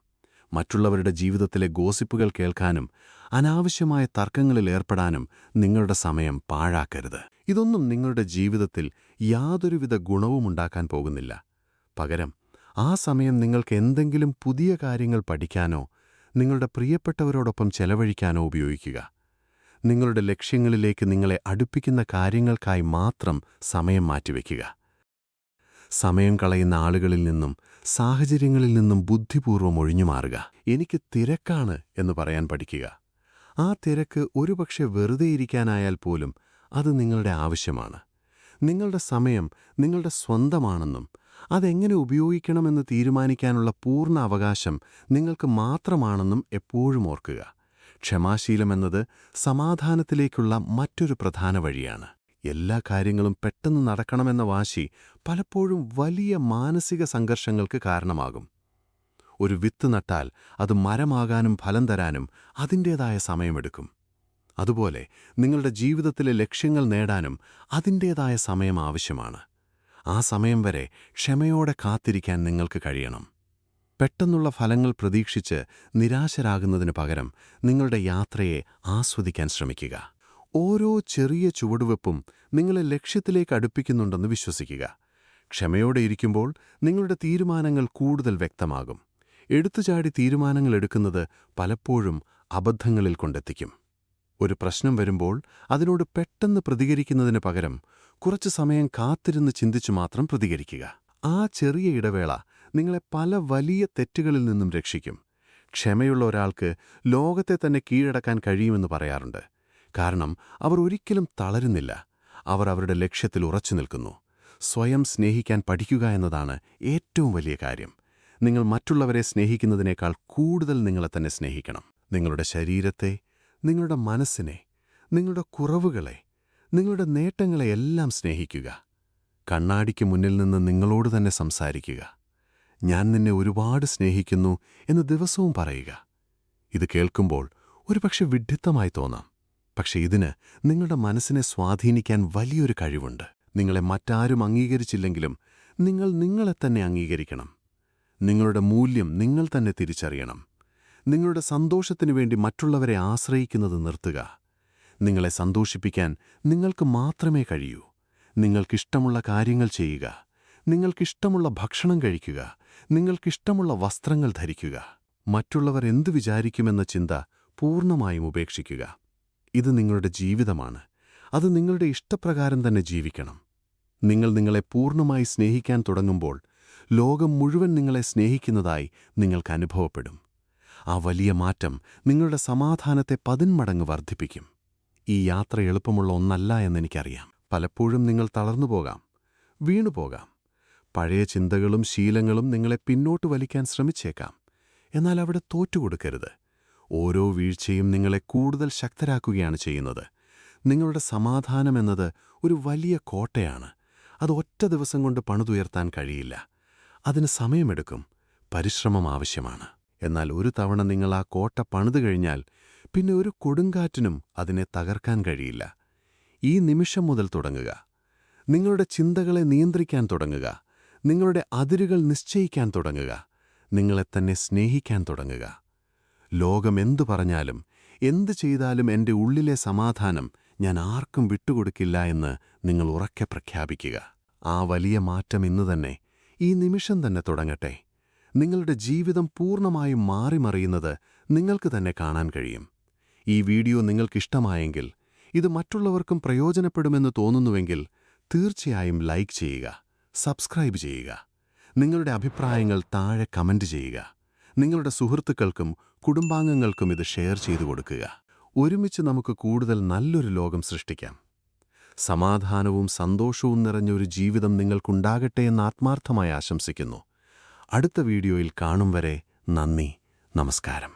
മറ്റുള്ളവരുടെ ജീവിതത്തിലെ ഗോസിപ്പുകൾ കേൾക്കാനും അനാവശ്യമായ തർക്കങ്ങളിൽ ഏർപ്പെടാനും നിങ്ങളുടെ സമയം പാഴാക്കരുത്. ഇതൊന്നും നിങ്ങളുടെ ജീവിതത്തിൽ യാതൊരുവിധ ഗുണവുമുണ്ടാക്കാൻ പോകുന്നില്ല. പകരം ആ സമയം നിങ്ങൾക്ക് എന്തെങ്കിലും പുതിയ കാര്യങ്ങൾ പഠിക്കാനോ നിങ്ങളുടെ പ്രിയപ്പെട്ടവരോടൊപ്പം ചെലവഴിക്കാനോ ഉപയോഗിക്കുക. നിങ്ങളുടെ ലക്ഷ്യങ്ങളിലേക്ക് നിങ്ങളെ അടുപ്പിക്കുന്ന കാര്യങ്ങൾക്കായി മാത്രം സമയം മാറ്റിവെക്കുക. സമയം കളയുന്ന ആളുകളിൽ നിന്നും സാഹചര്യങ്ങളിൽ നിന്നും ബുദ്ധിപൂർവ്വം ഒഴിഞ്ഞുമാറുക. എനിക്ക് തിരക്കാണ് എന്ന് പറയാൻ പഠിക്കുക. ആ തിരക്ക് ഒരുപക്ഷെ വെറുതെ ഇരിക്കാനായാൽ പോലും അത് നിങ്ങളുടെ ആവശ്യമാണ്. നിങ്ങളുടെ സമയം നിങ്ങളുടെ സ്വന്തമാണെന്നും അതെങ്ങനെ ഉപയോഗിക്കണമെന്ന് തീരുമാനിക്കാനുള്ള പൂർണ്ണ അവകാശം നിങ്ങൾക്ക് മാത്രമാണെന്നും എപ്പോഴും ഓർക്കുക. ക്ഷമാശീലമെന്നത് സമാധാനത്തിലേക്കുള്ള മറ്റൊരു പ്രധാന വഴിയാണ്. എല്ലാ കാര്യങ്ങളും പെട്ടെന്ന് നടക്കണമെന്ന വാശി പലപ്പോഴും വലിയ മാനസിക സംഘർഷങ്ങൾക്ക് കാരണമാകും. ഒരു വിത്ത് നട്ടാൽ അത് മരമാകാനും ഫലം തരാനും അതിൻ്റേതായ സമയമെടുക്കും. അതുപോലെ നിങ്ങളുടെ ജീവിതത്തിലെ ലക്ഷ്യങ്ങൾ നേടാനും അതിൻ്റേതായ സമയം ആവശ്യമാണ്. ആ സമയം വരെ ക്ഷമയോടെ കാത്തിരിക്കാൻ നിങ്ങൾക്ക് കഴിയണം. പെട്ടെന്നുള്ള ഫലങ്ങൾ പ്രതീക്ഷിച്ച് നിരാശരാകുന്നതിന് പകരം നിങ്ങളുടെ യാത്രയെ ആസ്വദിക്കാൻ ശ്രമിക്കുക. ഓരോ ചെറിയ ചുവടുവെപ്പും നിങ്ങളെ ലക്ഷ്യത്തിലേക്ക് അടുപ്പിക്കുന്നുണ്ടെന്ന് വിശ്വസിക്കുക. ക്ഷമയോടെ ഇരിക്കുമ്പോൾ നിങ്ങളുടെ തീരുമാനങ്ങൾ കൂടുതൽ വ്യക്തമാകും. എടുത്തുചാടി തീരുമാനങ്ങൾ എടുക്കുന്നത് പലപ്പോഴും അബദ്ധങ്ങളിൽ കൊണ്ടെത്തിക്കും. ഒരു പ്രശ്നം വരുമ്പോൾ അതിനോട് പെട്ടെന്ന് പ്രതികരിക്കുന്നതിന് പകരം കുറച്ചു സമയം കാത്തിരുന്ന് ചിന്തിച്ചു മാത്രം പ്രതികരിക്കുക. ആ ചെറിയ ഇടവേള നിങ്ങളെ പല വലിയ തെറ്റുകളിൽ നിന്നും രക്ഷിക്കും. ക്ഷമയുള്ള ഒരാൾക്ക് ലോകത്തെ തന്നെ കീഴടക്കാൻ കഴിയുമെന്ന് പറയാറുണ്ട്. കാരണം അവർ ഒരിക്കലും തളരുന്നില്ല. അവർ അവരുടെ ലക്ഷ്യത്തിൽ ഉറച്ചു നിൽക്കുന്നു. സ്വയം സ്നേഹിക്കാൻ പഠിക്കുക എന്നതാണ് ഏറ്റവും വലിയ കാര്യം. നിങ്ങൾ മറ്റുള്ളവരെ സ്നേഹിക്കുന്നതിനേക്കാൾ കൂടുതൽ നിങ്ങളെ തന്നെ സ്നേഹിക്കണം. നിങ്ങളുടെ ശരീരത്തെ, നിങ്ങളുടെ മനസ്സിനെ, നിങ്ങളുടെ കുറവുകളെ, നിങ്ങളുടെ നേട്ടങ്ങളെയെല്ലാം സ്നേഹിക്കുക. കണ്ണാടിക്ക് മുന്നിൽ നിന്ന് നിങ്ങളോട് തന്നെ സംസാരിക്കുക. ഞാൻ നിന്നെ ഒരുപാട് സ്നേഹിക്കുന്നു എന്ന് ദിവസവും പറയുക. ഇത് കേൾക്കുമ്പോൾ ഒരുപക്ഷെ വിഡ്ഢിത്തമായി തോന്നാം. പക്ഷെ ഇതിന് നിങ്ങളുടെ മനസ്സിനെ സ്വാധീനിക്കാൻ വലിയൊരു കഴിവുണ്ട്. നിങ്ങളെ മറ്റാരും അംഗീകരിച്ചില്ലെങ്കിലും നിങ്ങൾ നിങ്ങളെ തന്നെ അംഗീകരിക്കണം. നിങ്ങളുടെ മൂല്യം നിങ്ങൾ തന്നെ തിരിച്ചറിയണം. നിങ്ങളുടെ സന്തോഷത്തിനു വേണ്ടി മറ്റുള്ളവരെ ആശ്രയിക്കുന്നത് നിർത്തുക. നിങ്ങളെ സന്തോഷിപ്പിക്കാൻ നിങ്ങൾക്ക് മാത്രമേ കഴിയൂ. നിങ്ങൾക്കിഷ്ടമുള്ള കാര്യങ്ങൾ ചെയ്യുക. നിങ്ങൾക്കിഷ്ടമുള്ള ഭക്ഷണം കഴിക്കുക. നിങ്ങൾക്കിഷ്ടമുള്ള വസ്ത്രങ്ങൾ ധരിക്കുക. മറ്റുള്ളവർ എന്തു വിചാരിക്കുമെന്ന ചിന്ത പൂർണ്ണമായും ഉപേക്ഷിക്കുക. ഇത് നിങ്ങളുടെ ജീവിതമാണ്. അത് നിങ്ങളുടെ ഇഷ്ടപ്രകാരം തന്നെ ജീവിക്കണം. നിങ്ങൾ നിങ്ങളെ പൂർണ്ണമായി സ്നേഹിക്കാൻ തുടങ്ങുമ്പോൾ ലോകം മുഴുവൻ നിങ്ങളെ സ്നേഹിക്കുന്നതായി നിങ്ങൾക്ക് അനുഭവപ്പെടും. ആ വലിയ മാറ്റം നിങ്ങളുടെ സമാധാനത്തെ 10 മടങ്ങ് വർദ്ധിപ്പിക്കും. ഈ യാത്ര എളുപ്പമുള്ള ഒന്നല്ല എന്നെനിക്കറിയാം. പലപ്പോഴും നിങ്ങൾ തളർന്നുപോകാം, വീണുപോകാം. പഴയ ചിന്തകളും ശീലങ്ങളും നിങ്ങളെ പിന്നോട്ട് വലിക്കാൻ ശ്രമിച്ചേക്കാം. എന്നാൽ അവിടെ തോറ്റുകൊടുക്കരുത്. ഓരോ വീഴ്ചയും നിങ്ങളെ കൂടുതൽ ശക്തരാക്കുകയാണ് ചെയ്യുന്നത്. നിങ്ങളുടെ സമാധാനമെന്നത് ഒരു വലിയ കോട്ടയാണ്. അത് ഒറ്റ ദിവസം കൊണ്ട് പണിതുയർത്താൻ കഴിയില്ല. അതിന് സമയമെടുക്കും, പരിശ്രമം ആവശ്യമാണ്. എന്നാൽ ഒരു തവണ നിങ്ങൾ ആ കോട്ട പണിതു കഴിഞ്ഞാൽ പിന്നെ ഒരു കൊടുങ്കാറ്റിനും അതിനെ തകർക്കാൻ കഴിയില്ല. ഈ നിമിഷം മുതൽ തുടങ്ങുക. നിങ്ങളുടെ ചിന്തകളെ നിയന്ത്രിക്കാൻ തുടങ്ങുക. നിങ്ങളുടെ അതിരുകൾ നിശ്ചയിക്കാൻ തുടങ്ങുക. നിങ്ങളെ തന്നെ സ്നേഹിക്കാൻ തുടങ്ങുക. ലോകം എന്തു പറഞ്ഞാലും എന്തു ചെയ്താലും എൻ്റെ ഉള്ളിലെ സമാധാനം ഞാൻ ആർക്കും വിട്ടുകൊടുക്കില്ല എന്ന് നിങ്ങൾ ഉറക്കെ പ്രഖ്യാപിക്കുക. ആ വലിയ മാറ്റം ഇന്ന് തന്നെ, ഈ നിമിഷം തന്നെ തുടങ്ങട്ടെ. നിങ്ങളുടെ ജീവിതം പൂർണ്ണമായും മാറിമറിയുന്നത് നിങ്ങൾക്ക് തന്നെ കാണാൻ കഴിയും. ഈ വീഡിയോ നിങ്ങൾക്കിഷ്ടമായെങ്കിൽ, ഇത് മറ്റുള്ളവർക്കും പ്രയോജനപ്പെടുമെന്ന് തോന്നുന്നുവെങ്കിൽ തീർച്ചയായും ലൈക്ക് ചെയ്യുക, സബ്സ്ക്രൈബ് ചെയ്യുക. നിങ്ങളുടെ അഭിപ്രായങ്ങൾ താഴെ കമന്റ് ചെയ്യുക. നിങ്ങളുടെ സുഹൃത്തുക്കൾക്കും കുടുംബാംഗങ്ങൾക്കും ഇത് ഷെയർ ചെയ്തു കൊടുക്കുക. ഒരുമിച്ച് നമുക്ക് കൂടുതൽ നല്ലൊരു ലോകം സൃഷ്ടിക്കാം. സമാധാനവും സന്തോഷവും നിറഞ്ഞൊരു ജീവിതം നിങ്ങൾക്കുണ്ടാകട്ടെ എന്ന് ആത്മാർത്ഥമായി ആശംസിക്കുന്നു. അടുത്ത വീഡിയോയിൽ കാണും വരെ നന്ദി, നമസ്കാരം.